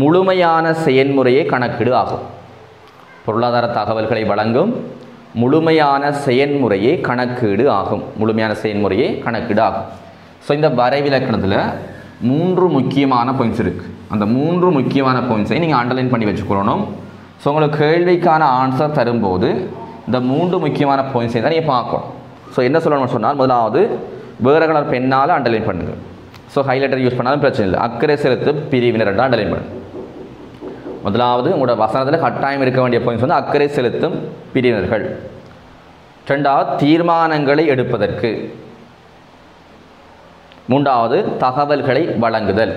முழுமையான செயல்முறையே கணக்கீடு ஆகும். முழுமையான செயல்முறையே கணக்கீடு ஆகும். ஸோ இந்த வரைவிலக்கணத்தில் 3 முக்கியமான பாயிண்ட்ஸ் இருக்குது. அந்த 3 முக்கியமான பாயிண்ட்ஸை நீங்கள் அண்டர்லைன் பண்ணி வச்சுக்கொள்ளணும். ஸோ உங்களுக்கு கேள்விக்கான ஆன்சர் தரும்போது இந்த 3 முக்கியமான பாயிண்ட்ஸை தான் நீங்கள் பார்க்கணும். ஸோ என்ன சொல்லணும்னு சொன்னால், முதலாவது வேறு கலர் பெண்ணால் அண்டர்லைன் பண்ணுங்கள். ஸோ ஹைலைட்டர் யூஸ் பண்ணாலும் பிரச்சனை இல்லை. அக்கறை செலுத்தும் பிரிவினர் அண்டர்லைன் பண்ணுங்கள். முதலாவது உங்களோட வசனத்தில் கட்டாயம் இருக்க வேண்டிய பாயிண்ட்ஸ் வந்து அக்கறை செலுத்தும் பிரிவினர்கள். 2வது தீர்மானங்களை எடுப்பதற்கு. 3வது தகவல்களை வழங்குதல்.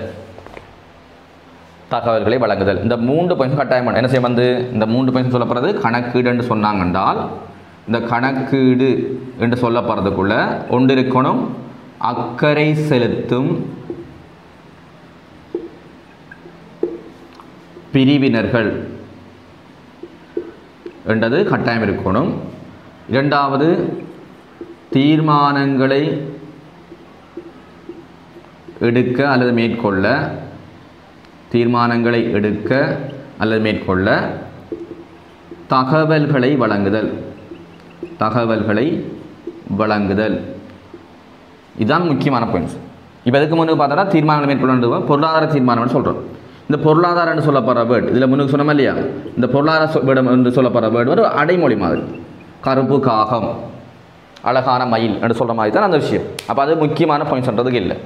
இந்த 3 பாயிண்ட்ஸ் கட்டாயம் என்ன செய்ய வந்து இந்த 3 பாயிண்ட்ஸ் சொல்லப்படுறது கணக்கீடு என்று சொன்னாங்க என்றால், இந்த கணக்கீடு என்று சொல்லப்படுறதுக்குள்ள ஒன்று இருக்கணும் அக்கறை செலுத்தும் பிரிவினர்கள் என்றது கட்டாயம் இருக்கணும். 2வது தீர்மானங்களை எடுக்க அல்லது மேற்கொள்ள தகவல்களை வழங்குதல். இதுதான் முக்கியமான பாயிண்ட்ஸ். இப்போ இதுக்கு முன்னுக்கு பார்த்தோன்னா தீர்மானங்களை மேற்கொள்ள பொருளாதார தீர்மானம்னு சொல்கிறோம். இந்த பொருளாதாரம்னு சொல்லப்படுற வேர்டு இதில் முன்னுக்கு சொன்னோம் இல்லையா, இந்த பொருளாதார வேர்டு என்று சொல்லப்படுற வேர்டு ஒரு அடைமொழி மாதிரி. கருப்பு காகம், அழகான மயில் என்று சொல்கிற மாதிரி தான் அந்த விஷயம். அப்போ அது முக்கியமான பாயிண்ட்ஸ்ன்றதுக்கு இல்லை.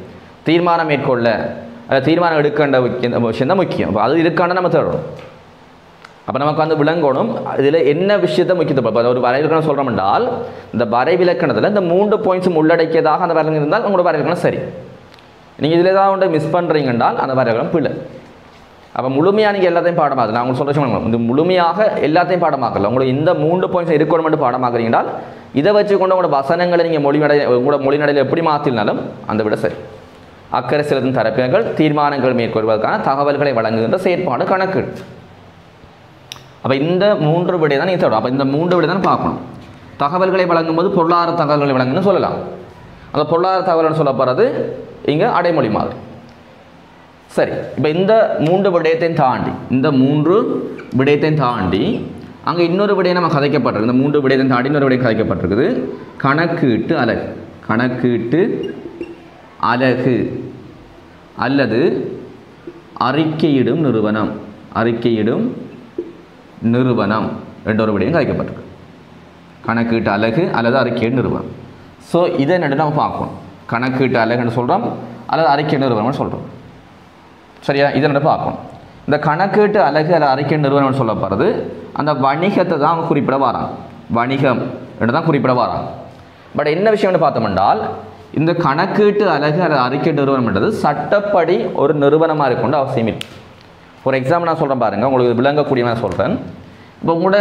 தீர்மானம் மேற்கொள்ள தீர்மானம் எடுக்கின்ற விஷயம் தான் முக்கியம். அப்போ அது இருக்கான நம்ம தேடணும். அப்போ நமக்கு வந்து விளங்கணும் இதில் என்ன விஷயத்தை முக்கியத்துவம். ஒரு வரைவிலக்கணம் சொல்கிறோம் என்றால், இந்த வரைவிலக்கணத்தில் இந்த 3 பாயிண்ட்ஸும் உள்ளடக்கியதாக அந்த வரைவிலக்கணம் இருந்தால் உங்களோட வரைவிலக்கணம் சரி. நீங்கள் இதில் ஏதாவது ஒன்றை மிஸ் பண்ணுறீங்க என்றால் அந்த வரைவிலக்கணம் பிள்ளை. அப்போ முழுமையாக நீங்கள் எல்லாத்தையும் பாடமாக்குது. நான் உங்களுக்கு சொல்ல இந்த முழுமையாக எல்லாத்தையும் பாடமாக்கல. உங்களுக்கு இந்த 3 பாயிண்ட்ஸ் இருக்கணும் பாடமாக்குறீங்கன்றால் இதை வச்சுக்கொண்டு உங்களோட வசனங்களை நீங்கள் உங்களோட மொழிநடையில் எப்படி மாற்றினாலும் அந்த விட சரி. அக்கறை செலுத்தும் தரப்பினர்கள் தீர்மானங்கள் மேற்கொள்வதற்கான தகவல்களை வழங்குகின்ற செயற்பாடு கணக்கீடு. அப்போ இந்த 3 விடை தான் நீங்கள் தேடும். அப்போ இந்த 3 விடை தான் பார்க்கணும். தகவல்களை வழங்கும்போது பொருளாதார தகவல்களை வழங்குன்னு சொல்லலாம். அந்த பொருளாதார தகவல்னு சொல்லப்படுறது இங்கே அடைமொழி மாதிரி. சரி, இப்போ இந்த 3 விடயத்தையும் தாண்டி அங்கே இன்னொரு விடயம் நம்ம கதைக்கப்பட்டிருக்கு. இந்த 3 விடயத்தையும் தாண்டி இன்னொரு விடயம் கதைக்கப்பட்டிருக்குது. கணக்கீட்டு அலகு அல்லது அறிக்கையிடும் நிறுவனம் என்ற ஒரு விடயம் கதைக்கப்பட்டிருக்கு. கணக்கீட்டு அலகு அல்லது அறிக்கையிடும் நிறுவனம். ஸோ இதை நடு நம்ம பார்க்கணும். கணக்கீட்டு அலகுன்னு சொல்கிறோம் அல்லது அறிக்கை நிறுவனம்னு சொல்கிறோம். சரியா, இதை நடு பார்க்கணும். இந்த கணக்கீட்டு அலகு அல்லது அறிக்கை நிறுவனம்னு சொல்லப்படுறது அந்த வணிகத்தை தான் அவங்க குறிப்பிட வராங்க. வணிகம் என்று தான் குறிப்பிட வராங்க. பட் என்ன விஷயம்னு பார்த்தோம்னால், இந்த கணக்கீட்டு அலகு அல்லது அறிக்கை நிறுவனம்ன்றது சட்டப்படி ஒரு நிறுவனமாக இருக்கொண்டு அவசியம் இல்லை. ஃபார் எக்ஸாம்பிள் நான் சொல்கிறேன் பாருங்கள், உங்களுக்கு விளங்கக்கூடிய நான் சொல்கிறேன். இப்போ உங்களோட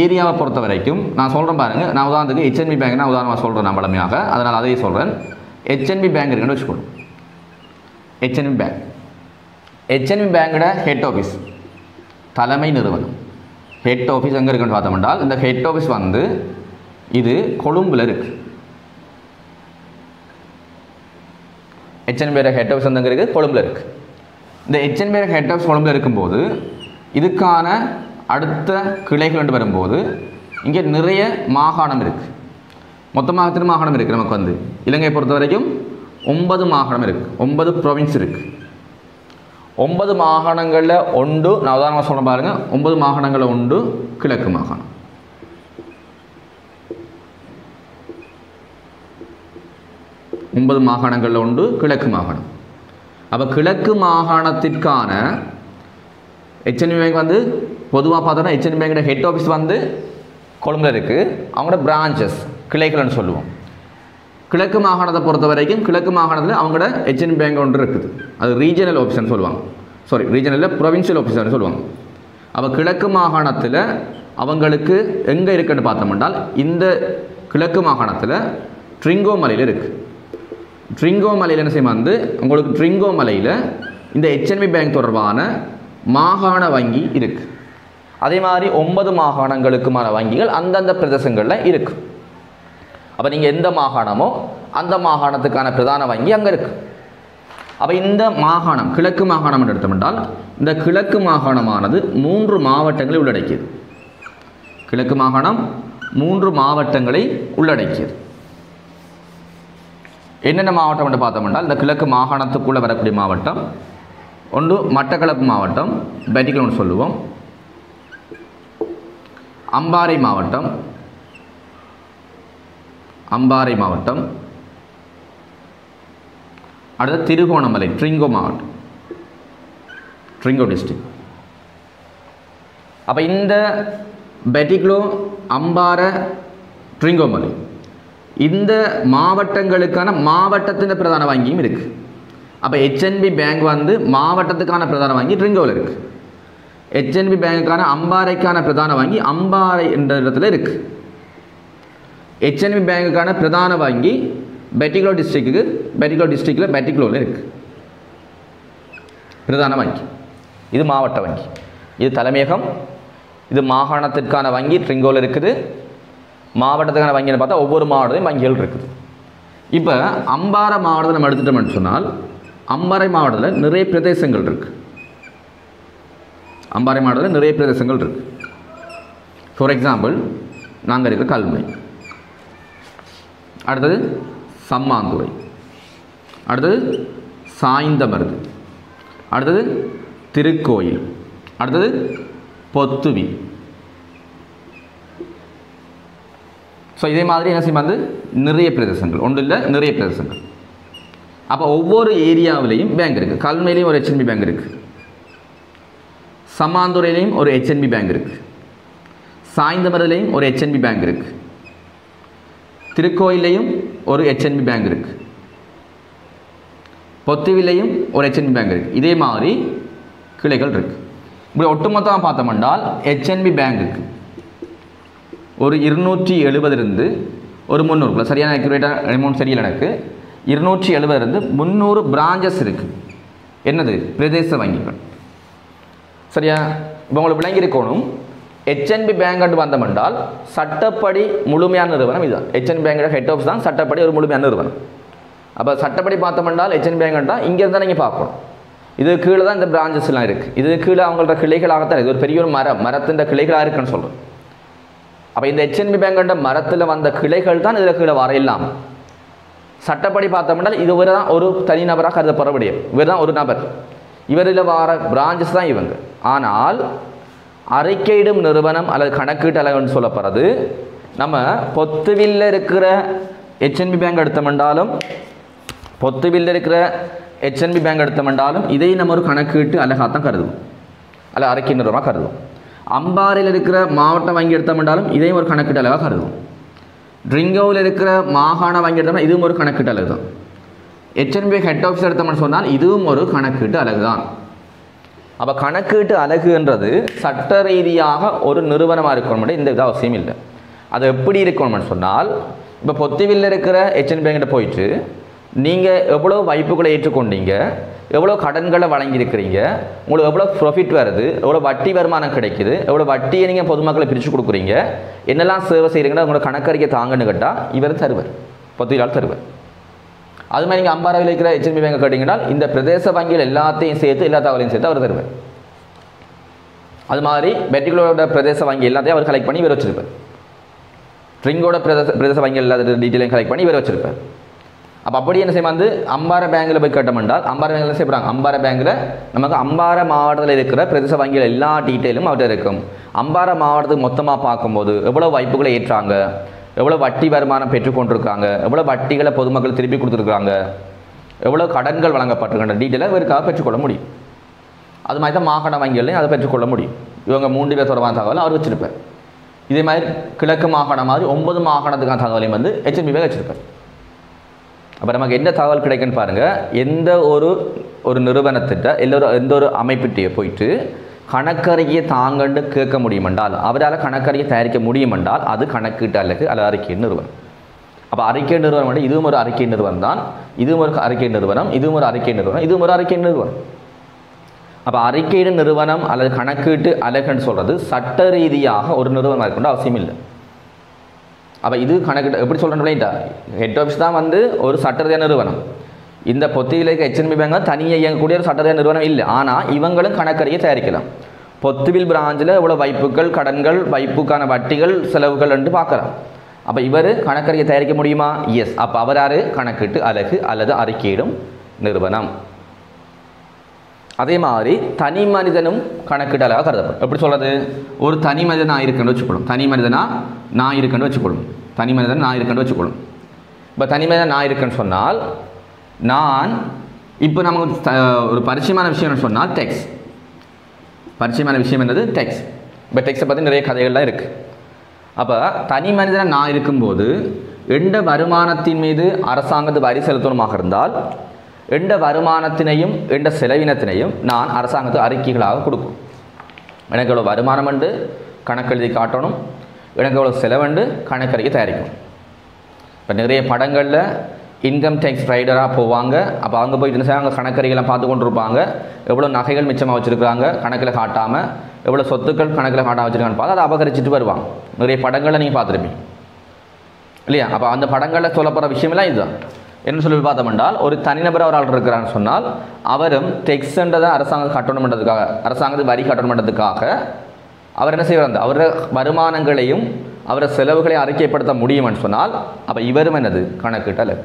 ஏரியாவை பொறுத்த வரைக்கும் நான் சொல்கிறேன் பாருங்கள். நான் உதாரணத்துக்கு HNB பேங்க் நான் உதாரணமாக சொல்கிறேன் நான் பழமையாக, அதனால் அதையே சொல்கிறேன். HNB பேங்க் இருக்குன்னு வச்சுக்கணும். HNB பேங்கோட ஹெட் ஆஃபீஸ் தலைமை நிறுவனம். ஹெட் ஆஃபீஸ் எங்கே இருக்குன்னு பார்த்தோம்னால், இந்த ஹெட் ஆஃபீஸ் வந்து இது கொழும்பில் இருக்குது. HNB ஹெட் ஆஃபீஸ் வந்து எங்கே இருக்குது? கொழும்பில் இருக்குது. இந்த HNB ஹெட் ஆஃபீஸ் கொழும்பில் இருக்கும்போது இதுக்கான அடுத்த கிளைகள் வரும்போது இங்கே நிறைய மாகாணம் இருக்குது. மொத்தமாக எத்தனை மாகாணம் இருக்குது? நமக்கு வந்து இலங்கையை பொறுத்த வரைக்கும் 9 மாகாணம் இருக்குது. 9 ப்ரொவின்ஸ் இருக்குது. 9 மாகாணங்களில் ஒன்று நான் உதாரணமாக சொல்ல பாருங்கள். 9 மாகாணங்களில் ஒன்று கிழக்கு மாகாணம். மாகாணங்களில் ஒன்று கிழக்கு மாகாணம். அப்போ கிழக்கு மாகாணத்திற்கான HNB பேங்க் வந்து பொதுவாக பார்த்தோன்னா HNB பேங்கோட ஹெட் ஆஃபீஸ் வந்து கொழும்பில் இருக்குது. அவங்களோட பிரான்ச்சஸ் கிளைகள்னு சொல்லுவோம். கிழக்கு மாகாணத்தை பொறுத்த வரைக்கும் கிழக்கு மாகாணத்தில் அவங்களோட HNB பேங்க் ஒன்று இருக்குது. அது ரீஜனல் ஆஃபீஸ்னு சொல்லுவாங்க. ரீஜனலில் ப்ரொவின்ஷியல் ஆஃபீஸர்னு சொல்லுவாங்க. அப்போ கிழக்கு மாகாணத்தில் அவங்களுக்கு எங்கே இருக்குன்னு பார்த்தோம்னால் இந்த கிழக்கு மாகாணத்தில் ட்ரிங்கோமலையில் இருக்குது. ட்ரிங்கோமலையில் என்ன செய்யும் வந்து உங்களுக்கு ட்ரிங்கோமலையில் இந்த HNB பேங்க் தொடர்பான மாகாண வங்கி இருக்குது. அதே மாதிரி 9 மாகாணங்களுக்குமான வங்கிகள் அந்தந்த பிரதேசங்களில் இருக்குது. அப்போ நீங்கள் எந்த மாகாணமோ அந்த மாகாணத்துக்கான பிரதான வங்கி அங்கே இருக்குது. அப்போ இந்த மாகாணம் கிழக்கு மாகாணம் என்று எடுத்தோம்னால் இந்த கிழக்கு மாகாணமானது 3 மாவட்டங்களை உள்ளடக்கியது. கிழக்கு மாகாணம் 3 மாவட்டங்களை உள்ளடக்கியது. என்னென்ன மாவட்டம் என்று பார்த்தோம்னால் இந்த கிழக்கு மாகாணத்துக்குள்ளே வரக்கூடிய மாவட்டம் ஒன்று மட்டக்களப்பு மாவட்டம், பெட்டிகுலர்னு சொல்லுவோம். அம்பாறை மாவட்டம், அடுத்து திருகோணமலை ட்ரிங்கோ மாவட்டம், ட்ரிங்கோ டிஸ்ட்ரிக்ட். அப்போ இந்த பெட்டிகுலோ, அம்பாறை, ட்ரிங்கோமலை இந்த மாவட்டங்களுக்கான மாவட்டத்தின் பிரதான வங்கியும் இருக்குது. அப்போ HNB பேங்க் வந்து மாவட்டத்துக்கான பிரதான வங்கி ட்ரிங்கோவில் இருக்குது. HNB பேங்குக்கான அம்பாறைக்கான பிரதான வங்கி அம்பாறை என்ற இடத்துல இருக்குது. HNB பேங்குக்கான பிரதான வங்கி பெட்டிகுலர் டிஸ்ட்ரிக்டில் பெட்டிகுலரில் இருக்குது பிரதான வங்கி. இது மாவட்ட வங்கி, இது தலைமையகம். இது மாகாணத்திற்கான வங்கி ட்ரிங்கோவில் இருக்குது. மாவட்டத்துக்கான வங்கின்னு பார்த்தா ஒவ்வொரு மாவட்டத்தையும் வங்கிகள் இருக்குது. இப்போ அம்பாறை மாவட்டத்தை நம்ம எடுத்துட்டோம்னு சொன்னால் அம்பாறை மாவட்டத்தில் நிறைய பிரதேசங்கள் இருக்குது. அம்பாறை மாவட்டத்தில் நிறைய பிரதேசங்கள் இருக்குது. ஃபார் எக்ஸாம்பிள் நாங்கள் இருக்கிற கல்முனை, அடுத்தது சம்மாந்துறை, அடுத்தது சாய்ந்தமருது, அடுத்தது திருக்கோயில், அடுத்தது பொத்துவி. ஸோ இதே மாதிரி என்ன செய்யும் வந்து நிறைய பிரதேசங்கள், ஒன்றும் இல்லை நிறைய பிரதேசங்கள். அப்போ ஒவ்வொரு ஏரியாவிலையும் பேங்க் இருக்குது. கல்முனையிலையும் ஒரு HNB பேங்க் இருக்குது, சம்மாந்துறையிலையும் ஒரு HNB பேங்க் இருக்குது, சாய்ந்தமருதிலையும் ஒரு HNB பேங்க் இருக்குது, திருக்கோயிலையும் ஒரு HNB பேங்க் இருக்குது, பொத்துவிலையும் ஒரு HNB பேங்க் இருக்குது. இதே மாதிரி கிளைகள் இருக்குது. இப்படி ஒட்டுமொத்தமாக பார்த்தோம்னால் HNB பேங்க்குக்கு ஒரு 270 இருந்து ஒரு 300, சரியான அக்யூரேட்டாக அமௌண்ட் சரியில்லை எனக்கு, 270 இருந்து 300 பிரான்ச்சஸ் இருக்குது. என்னது? பிரதேச வங்கிகள். சரியா? இப்போ உங்களுக்கு விளங்கியிருக்கணும். HNB பேங்க் வந்தோம்னால் சட்டப்படி முழுமையான நிறுவனம் இதுதான். HNB பேங்கோட ஹெட் ஆஃபீஸ் தான் சட்டப்படி ஒரு முழுமையான நிறுவனம். அப்போ சட்டப்படி பார்த்தோம்னால் HNB பேங்க்டா இங்கே இருந்தால் நீங்கள் பார்க்கணும். இது கீழே தான் இந்த பிரான்ச்சஸ்லாம் இருக்குது. இது கீழே அவங்களோட கிளைகளாகத்தான், இது ஒரு பெரிய ஒரு மரத்தின் கிளைகளாக இருக்குன்னு சொல்கிறோம். அப்போ இந்த HNB பேங்கோட மரத்தில் வந்த கிளைகள் தான் இதில் கீழே வர இல்லாமல் சட்டப்படி பார்த்தோம்னால் இது இவர் தான் ஒரு தனிநபராக கருதப்பட முடியும். இவர் தான் ஒரு நபர், இவரில் வர பிரான்ச்சஸ் தான் இவங்க. ஆனால் அறிக்கையிடும் நிறுவனம் அல்லது கணக்கீட்டு அலகுன்னு சொல்லப்படுறது நம்ம பொத்துவில் இருக்கிற HNB பேங்க் எடுத்தோம்னாலும் HNB பேங்க் எடுத்தோம்னாலும் இதை நம்ம ஒரு கணக்கீட்டு அலகாகத்தான் கருதுவோம், அல்ல அறிக்கை நிறுவனமாக கருதுவோம். அம்பாறையில் இருக்கிற மாவட்ட வங்கி எடுத்தோம்னாலும் இதையும் ஒரு கணக்கீட்டு அலகாக கருதுவோம். ட்ரிங்கோவில் இருக்கிற மாகாண வங்கி எடுத்தோம்னா இதுவும் ஒரு கணக்கீட்டு அலகு தான். HNB ஹெட் ஆஃபீஸ் எடுத்தோம்னு சொன்னால் இதுவும் ஒரு கணக்கீட்டு அலகு தான். அப்போ கணக்கீட்டு அலகுன்றது சட்ட ரீதியாக ஒரு நிறுவனமாக இருக்கணும், இந்த இது அவசியம் இல்லை. அது எப்படி இருக்கணும்னு சொன்னால், இப்போ பொத்துவில் இருக்கிற HNB பேங்கிட்ட போயிட்டு நீங்கள் எவ்வளோ வைப்புகளை ஏற்றுக்கொண்டீங்க, எவ்வளோ கடன்களை வழங்கியிருக்கிறீங்க, உங்களுக்கு எவ்வளோ ப்ராஃபிட் வருது, எவ்வளோ வட்டி வருமானம் கிடைக்குது, எவ்வளோ வட்டியை நீங்கள் பொதுமக்களை பிரித்து கொடுக்குறீங்க, என்னெல்லாம் சேவை செய்கிறீங்கன்னா உங்களோட கணக்கறிக்கை தாங்கன்னு கேட்டால் இவர் தருவார், பொத்துவிலால் தருவார். அது மாதிரி நீங்கள் அம்பாறையில் இருக்கிற HNB பேங்கை கேட்டிங்கன்னா இந்த பிரதேச வங்கிகள் எல்லாத்தையும் சேர்த்து எல்லா தகவலையும் சேர்த்து அவர் தருவார். அது மாதிரி பெட்டிகுலரோட பிரதேச வங்கி எல்லாத்தையும் அவர் கலெக்ட் பண்ணி இவர் வச்சிருப்பார். ட்ரிங்கோட பிரதேச வங்கி எல்லா டீட்டெயிலையும் கலெக்ட் பண்ணி இவர் வச்சிருப்பார். அப்போ அப்படி என்ன செய்யும் வந்து அம்பாறை பேங்கில் போய் கேட்டோம்னால் அம்பாறை பேங்கில் செய்யப்படுறாங்க. அம்பாறை பேங்கில் நமக்கு அம்பாறை மாவட்டத்தில் இருக்கிற பிரதேச வங்கிகள் எல்லா டீட்டெயிலும் அவர்கிட்ட இருக்கும். அம்பாறை மாவட்டத்துக்கு மொத்தமாக பார்க்கும்போது எவ்வளோ வைப்புகளை ஏற்றாங்க, எவ்வளோ வட்டி வருமானம் பெற்றுக்கொண்டிருக்காங்க, எவ்வளோ வட்டிகளை பொதுமக்கள் திருப்பி கொடுத்துருக்காங்க, எவ்வளோ கடன்கள் வழங்கப்பட்டிருக்கின்ற டீட்டெயிலாக இவருக்காக பெற்றுக்கொள்ள முடியும். அது மாதிரி தான் மாகாண வங்கிகளையும் அதை பெற்றுக்கொள்ள முடியும். இவங்க 3 பேர் தொடர்பான தகவல் அவர் வச்சிருப்பார். இதே மாதிரி கிழக்கு மாகாணம் மாதிரி 9 மாகாணத்துக்கான தகவலையும் வந்து HNB பேங்க் வச்சுருப்பார். அப்போ நமக்கு என்ன தகவல் கிடைக்குன்னு பாருங்கள். எந்த ஒரு நிறுவனத்திட்ட எந்த ஒரு அமைப்பிட்டே போயிட்டு கணக்கறியை தாங்கண்டு கேட்க முடியுமென்றால், அவரால் கணக்கறியை தயாரிக்க முடியுமென்றால் அது கணக்கீட்டு அலகு அல்லது அறிக்கை நிறுவனம். அப்போ அறிக்கை நிறுவனம் வந்து இதுவும் ஒரு அறிக்கை நிறுவனம் தான், இதுவும் ஒரு அறிக்கை நிறுவனம், இதுவும் ஒரு அறிக்கை நிறுவனம், இதுவும் ஒரு அறிக்கை நிறுவனம். அப்போ அறிக்கையிடும் நிறுவனம் அல்லது கணக்கீட்டு அலகுன்னு சொல்கிறது சட்ட ரீதியாக ஒரு நிறுவனம் இருக்கணும் அவசியம் இல்லை. அப்போ இது கணக்கு எப்படி சொல்கிறேன், ஹெட் ஆஃபீஸ் தான் வந்து ஒரு சட்ட ரீதியான நிறுவனம். இந்த பொத்தியில் HNB பேங்க் தனியாக இயங்கக்கூடிய ஒரு சட்ட ரீதியான நிறுவனம் இல்லை. ஆனால் இவங்களும் கணக்கறியை தயாரிக்கலாம். பொத்துவில் பிராஞ்சில் இவ்வளோ வைப்புகள், கடன்கள், வைப்புக்கான வட்டிகள், செலவுகள் என்று பார்க்கலாம். அப்போ இவர் கணக்கறியை தயாரிக்க முடியுமா? எஸ். அப்போ அவர் யார்? கணக்கீட்டு அலகு அல்லது அறிக்கையிடும் நிறுவனம். அதே மாதிரி தனி மனிதனும் கணக்கீட்டு அலகாக கருதப்படும். எப்படி சொல்கிறது? ஒரு தனி மனிதன் நான் இருக்குன்னு வச்சுக்கொள்ளும். தனி மனிதனா நான் இருக்குன்னு வச்சுக்கொள்ளும். தனி மனிதன் நான் இருக்குன்னு வச்சுக்கொள்ளும். இப்போ தனி மனிதன் நான் இருக்குன்னு சொன்னால் நான் இப்போ நமக்கு ஒரு பரிச்சயமான விஷயம்னு சொன்னால் டெக்ஸ். பரிச்சயமான விஷயம் என்னது? டெக்ஸ். இப்போ டெக்ஸை பற்றி நிறைய கதைகள்லாம் இருக்குது. அப்போ தனி மனிதனை நான் இருக்கும்போது எந்த வருமானத்தின் மீது அரசாங்கத்து வரி செலுத்தணுமாக இருந்தால் எந்த வருமானத்தினையும் எந்த செலவினத்தினையும் நான் அரசாங்கத்துக்கு அறிக்கைகளாக கொடுக்கும். எனக்கு எவ்வளோ வருமானம் என்று கணக்கெழுதி காட்டணும், எனக்கு எவ்வளோ செலவுண்டு கணக்கறிக்கை தயாரிக்கும். இப்போ நிறைய படங்களில் இன்கம் டேக்ஸ் ரைடராக போவாங்க. அப்போ அவங்க போயிட்டு என்ன செய்வாங்க? கணக்கறிகளாம் பார்த்து கொண்டு இருப்பாங்க. எவ்வளோ நகைகள் மிச்சமாக வச்சுருக்காங்க கணக்கில் காட்டாமல், எவ்வளோ சொத்துக்கள் கணக்கில் காட்டாமல் வச்சுருக்கான்னு பார்த்து அதை அபகரிச்சுட்டு வருவாங்க. நிறைய படங்களில் நீங்கள் பார்த்துருப்பீங்க இல்லையா? அப்போ அந்த படங்களில் சொல்லப்படுற விஷயமெல்லாம் இதுதான். என்ன சொல்லி பார்த்தோம் என்றால், ஒரு தனிநபர் ஒரு ஆள் இருக்கிறான்னு சொன்னால் அவரும் டெக்ஸ்ன்றதை அரசாங்கம் கட்டணம் பண்ணுறதுக்காக, அரசாங்கத்துக்கு வரி கட்டணம் பண்ணுறதுக்காக அவர் என்ன செய்வார்? அவரோட வருமானங்களையும் அவரோட செலவுகளையும் அறிக்கைப்படுத்த முடியும்னு சொன்னால் அப்போ இவரும் என்னது? கணக்கீட்டு அலகு.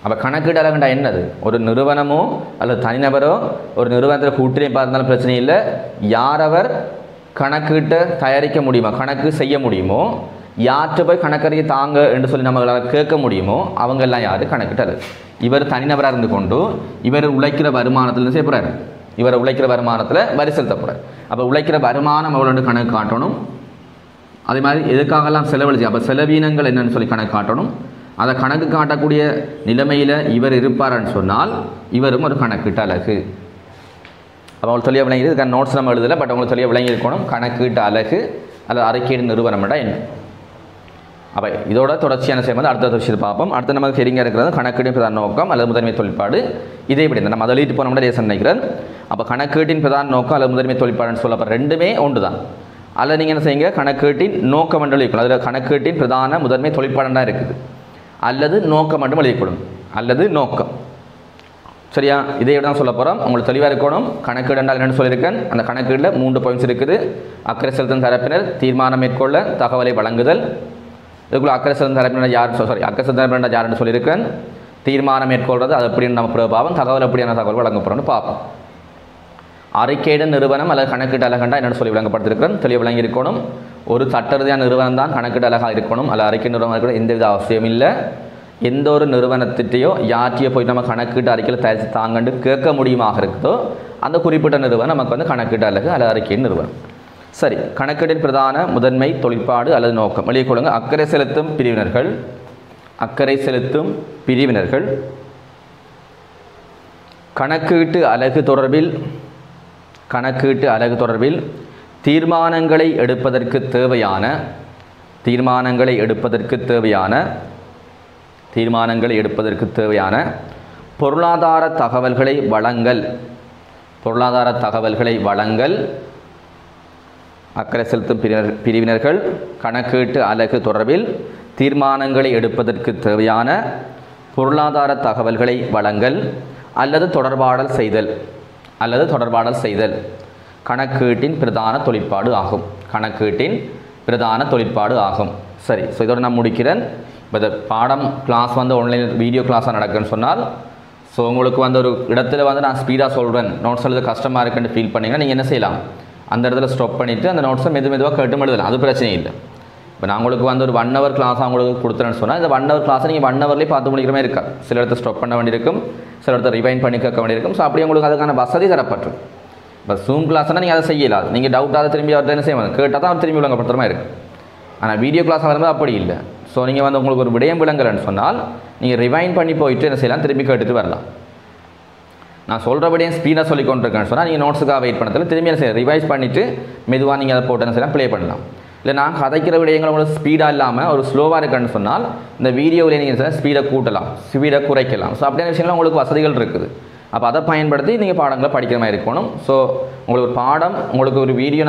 அப்போ கணக்கீட்டு அலகுண்டா என்னது? ஒரு நிறுவனமோ அல்லது தனிநபரோ ஒரு நிறுவனத்தில் கூட்டணிப்பாக இருந்தாலும் பிரச்சனை இல்லை. யாரவர் கணக்கீட்டை தயாரிக்க முடியுமோ, கணக்கு செய்ய முடியுமோ, யார்கிட்ட போய் கணக்கறியை தாங்க என்று சொல்லி நம்மளால் கேட்க முடியுமோ அவங்கெல்லாம் யார்? கணக்கிட்டு அலகு. இவர் தனிநபராக இருந்து கொண்டு இவர் உழைக்கிற வருமானத்தில் செய்ய போகிறார். இவர் உழைக்கிற வருமானத்தில் வரி செலுத்த போகிறார். அப்போ உழைக்கிற வருமானம் எவ்வளோன்னு கணக்கு காட்டணும். அதே மாதிரி எதுக்காகலாம் செலவழிச்சு, அப்போ செலவீனங்கள் என்னன்னு சொல்லி கணக்கு காட்டணும். அதை கணக்கு காட்டக்கூடிய நிலைமையில் இவர் இருப்பார்ன்னு சொன்னால் இவரும் ஒரு கணக்கீட்டு அலகு. அப்போ அவங்களுக்கு தெளிய விளங்கி இதுக்கான நோட்ஸ் நம்ம எழுதலை, பட் அவங்களுக்கு தெளிய விளங்கி இருக்கணும் கணக்கீட்டு அலகு அல்லது அறிக்கையிடும் நிறுவனம்டா என்ன. அப்போ இதோட தொடர்ச்சியான செய்யும்போது அடுத்த விஷயத்தை பார்ப்போம். அடுத்த நமக்கு சரிங்க இருக்கிறது கணக்கீட்டின் பிரதான நோக்கம் அல்லது முதன்மை தொழிற்பாடு. இதே இப்படி நம்ம அதை எழுதிட்டு போனோம்னா லேசன் நினைக்கிறேன். அப்போ கணக்கீட்டின் பிரதான நோக்கம் அல்லது முதன்மை தொழிற்பாடுன்னு சொல்லப்போ ரெண்டுமே ஒன்று தான். அதில் நீங்கள் என்ன செய்யுங்க? கணக்கீட்டின் நோக்கம் மட்டும் எழுதிக்கணும். அதில் கணக்கீட்டின் பிரதான முதன்மை தொழிற்பாடு தான் இருக்குது. அல்லது நோக்கம் மட்டும் எழுதிக்கணும். அல்லது நோக்கம். சரியா? இதே தான் சொல்ல போகிறோம். உங்களுக்கு தெளிவாக இருக்கணும். கணக்கீடு என்றால் என்னென்னு சொல்லியிருக்கேன். அந்த கணக்கீடில் 3 பாயிண்ட்ஸ் இருக்குது. அக்கறை செலுத்தும் தரப்பினர் தீர்மானம் மேற்கொள்ள தகவலை வழங்குதல். இதுக்குள்ள அக்கறை செலுத்தும் தரப்பினர் யார்? அக்கறை செலுத்தும் தரப்பினர் யாருன்னு சொல்லியிருக்கேன். தீர்மானம் மேற்கொள்வது அது எப்படின்னு நம்ம பிரபாவம், தகவல் எப்படியான தகவல் வழங்கப்படுறோம்னு பார்ப்போம். அறிக்கையிடும் நிறுவனம் அல்லது கணக்கீட்டு அலகண்டா என்னென்னு சொல்லி விளங்கப்படுத்திருக்கிறேன். தெளிவு விளங்கி இருக்கணும். ஒரு சட்டரீதியான நிறுவனம் தான் கணக்கீட்டு அலகாக இருக்கணும். அல்ல அறிக்கை நிறுவனம் இருக்கிற எந்தவித அவசியம் இல்லை. எந்த ஒரு நிறுவனத்திட்டையோ யார்ட்டையோ போய் நம்ம கணக்கீட்டு அறிக்கையில் தயாரித்து தாங்கண்டு கேட்க முடியுமாக இருக்குதோ அந்த குறிப்பிட்ட நிறுவனம் நமக்கு வந்து கணக்கீட்டு அலகு அல்லது அறிக்கையின் நிறுவனம். சரி, கணக்கீட்டின் பிரதான முதன்மை தொழிற்பாடு அல்லது நோக்கம் வெளியே கொள்ளுங்க. அக்கறை செலுத்தும் பிரிவினர்கள், அக்கறை செலுத்தும் பிரிவினர்கள் கணக்கீட்டு அலகு தொடர்பில் தீர்மானங்களை எடுப்பதற்கு தேவையான பொருளாதார தகவல்களை வழங்கல். அக்கறை செலுத்தும் பிரிவினர்கள் கணக்கீட்டு அலகு தொடர்பில் தீர்மானங்களை எடுப்பதற்கு தேவையான பொருளாதார தகவல்களை வழங்கல் அல்லது தொடர்பாடல் செய்தல் கணக்கீட்டின் பிரதான தொழிற்பாடு ஆகும். சரி, ஸோ இதோட நான் முடிக்கிறேன். இப்போ இந்த பாடம் கிளாஸ் வந்து ஆன்லைன் வீடியோ கிளாஸாக நடக்குன்னு சொன்னால், ஸோ உங்களுக்கு வந்து ஒரு இடத்துல வந்து நான் ஸ்பீடாக சொல்கிறேன், நோட்ஸ் எழுத கஷ்டமாக இருக்குன்னு ஃபீல் பண்ணிங்கன்னா நீங்கள் என்ன செய்யலாம்? அந்த இடத்துல ஸ்டாப் பண்ணிவிட்டு அந்த நோட்ஸை மெதுவாக கேட்டு எழுதலாம். அது பிரச்சனை இல்லை. இப்போ நான் உங்களுக்கு வந்து ஒரு 1 hour கிளாஸாக உங்களுக்கு கொடுத்துறேன்னு சொன்னால் இந்த 1 hour கிளாஸை நீங்கள் 1 hourலேயே பார்த்து முடிக்கிற மாதிரி இருக்கா. சில இடத்துல ஸ்டாப் பண்ண வேண்டியிருக்கும், சில இடத்துல ரிவைண்ட் பண்ணி கேட்க வேண்டியிருக்கும். ஸோ அப்படி உங்களுக்கு அதுக்கான வசதி தரப்பட்டுரும். இப்போ ஜூம் கிளாஸ்னால் நீங்கள் அதை செய்யலாம். நீங்கள் டவுட்டாக திரும்பி அவர்கிட்ட என்ன செய்வாங்க கேட்டால் தான் அவர் திரும்பி விளங்கப்படுத்துகிற மாதிரி இருக்குது. ஆனால் வீடியோ கிளாஸ் வரும்போது அப்படி இல்லை. ஸோ நீங்கள் வந்து உங்களுக்கு ஒரு விடயம் விளங்கலைன்னு சொன்னால் நீங்கள் ரிவைண்ட் பண்ணி போயிட்டு என்ன செய்யலாம், திரும்பி கேட்டுட்டு வரலாம். நான் சொல்கிற விடயம் ஸ்பீடாக சொல்லி கொண்டிருக்கேன்னு சொன்னால் நீங்கள் நோட்ஸுக்காக வெயிட் பண்ணதில் திரும்பி என்ன செய்யலாம், ரிவைஸ் பண்ணிவிட்டு மெதுவாக நீங்கள் அதை போட்டு என்ன செய்யலாம், ப்ளே பண்ணலாம். இல்லை நான் கதைக்கிற விடயங்கள் உங்களுக்கு ஸ்பீடாக இல்லாமல் ஒரு ஸ்லோவாக இருக்குன்னு சொன்னால் இந்த வீடியோவிலே நீங்கள் ஸ்பீடை கூட்டலாம், ஸ்பீடை குறைக்கலாம். ஸோ அப்படியான விஷயங்கள் உங்களுக்கு வசதிகள் இருக்குது. அப்போ அதை பயன்படுத்தி நீங்கள் பாடங்களை படிக்கிற மாதிரி இருக்கணும். ஸோ உங்களுக்கு ஒரு பாடம், உங்களுக்கு ஒரு வீடியோ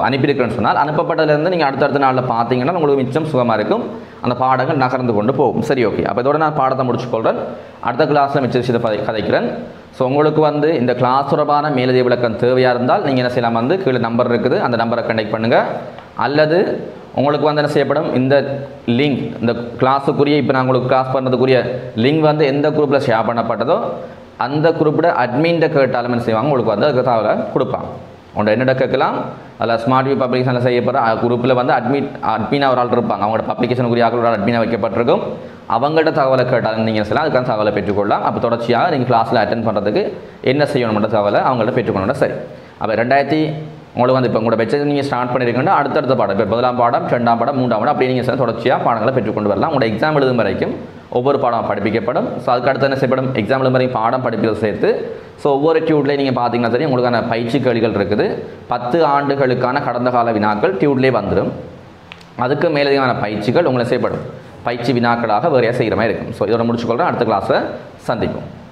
அனுப்பியிருக்கிறேன்னு சொன்னால் அனுப்பப்பட்டதுலேருந்து நீங்கள் அடுத்தடுத்த நாளில் பார்த்தீங்கன்னா உங்களுக்கு மிச்சம் சுகமாக இருக்கும், அந்த பாடங்கள் நகர்ந்து கொண்டு போகும். சரி, ஓகே. அப்போ இதோட நான் பாடத்தை முடிச்சுக்கொள்கிறேன். அடுத்த கிளாஸில் மிச்ச விஷயத்தை கதைக்கிறேன். ஸோ உங்களுக்கு வந்து இந்த கிளாஸ் தொடர்பான மேலதிக விளக்கம் தேவையாக இருந்தால் நீங்கள் என்ன செய்யலாம், வந்து கீழே நம்பர் இருக்குது, அந்த நம்பரை கனெக்ட் பண்ணுங்கள். அல்லது உங்களுக்கு வந்து என்ன செய்யப்படும், இந்த லிங்க், இந்த கிளாஸுக்குரிய இப்போ நான் உங்களுக்கு கிளாஸ் பண்ணுறதுக்குரிய லிங்க் வந்து எந்த குரூப்பில் ஷேர் பண்ணப்பட்டதோ அந்த குரூப்பில் அட்மின்ட்ட கேட்டாலும் என்ன செய்வாங்க, உங்களுக்கு வந்து அதுக்கு தகவலை கொடுப்பாங்க. உங்களோட என்னடா கேட்கலாம், அதில் ஸ்மார்ட் வியூ பப்ளிகேஷனில் செய்யப்படுற குரூப்பில் வந்து அட்மினாக ஒரு ஆள் இருப்பாங்க. அவங்களோட பப்ளிகேஷனுக்குரிய ஆக்களோட அட்மினாக வைக்கப்பட்டிருக்கும். அவங்கள்ட்ட தகவலை கேட்டாலும் நீங்கள் செய்யலாம், அதுக்கான தகவலை பெற்றுக்கொள்ளலாம். அப்போ தொடர்ச்சியாக நீங்கள் கிளாஸில் அட்டென்ட் பண்ணுறதுக்கு என்ன செய்யணும்ன்ற தகவலை அவங்கள்ட்ட பெற்றுக்கொள்ளணும். சரி, அப்போ 2000 உங்களுக்கு வந்து இப்போ உங்களோட வெச்சை நீங்கள் ஸ்டார்ட் பண்ணியிருக்கீங்கன்னா அடுத்தடுத்த பாடம், இப்போ 1ஆம் பாடம், 2ஆம் பாடம், 3ஆம் பாடம் அப்படி நீங்கள் தொடர்ச்சியாக பாடங்களை பெற்றுக்கொண்டு வரலாம். உங்களோட எக்ஸாம் எழுதும் வரைக்கும் ஒவ்வொரு பாடம் படிப்பிக்கப்படும். ஸோ அதுக்கு அடுத்து என்ன செய்யப்படும், எக்ஸாம் எழுதும் வரைக்கும் பாடம் படிப்பதை சேர்த்து ஸோ ஒவ்வொரு டியூட்லேயும் நீங்கள் பார்த்தீங்கன்னா சரி உங்களுக்கான பயிற்சி கேள்விகள் இருக்குது. 10 ஆண்டுகளுக்கான கடந்த கால வினாக்கள் டியூட்லேயே வந்துடும். அதுக்கு மேலதிகமான பயிற்சிகள் உங்களை செய்யப்படும், பயிற்சி வினாக்களாக வேறையாக செய்கிற மாதிரி இருக்கும். ஸோ இதோட முடிச்சுக்கொள்கிறேன். அடுத்த கிளாஸை சந்திப்போம்.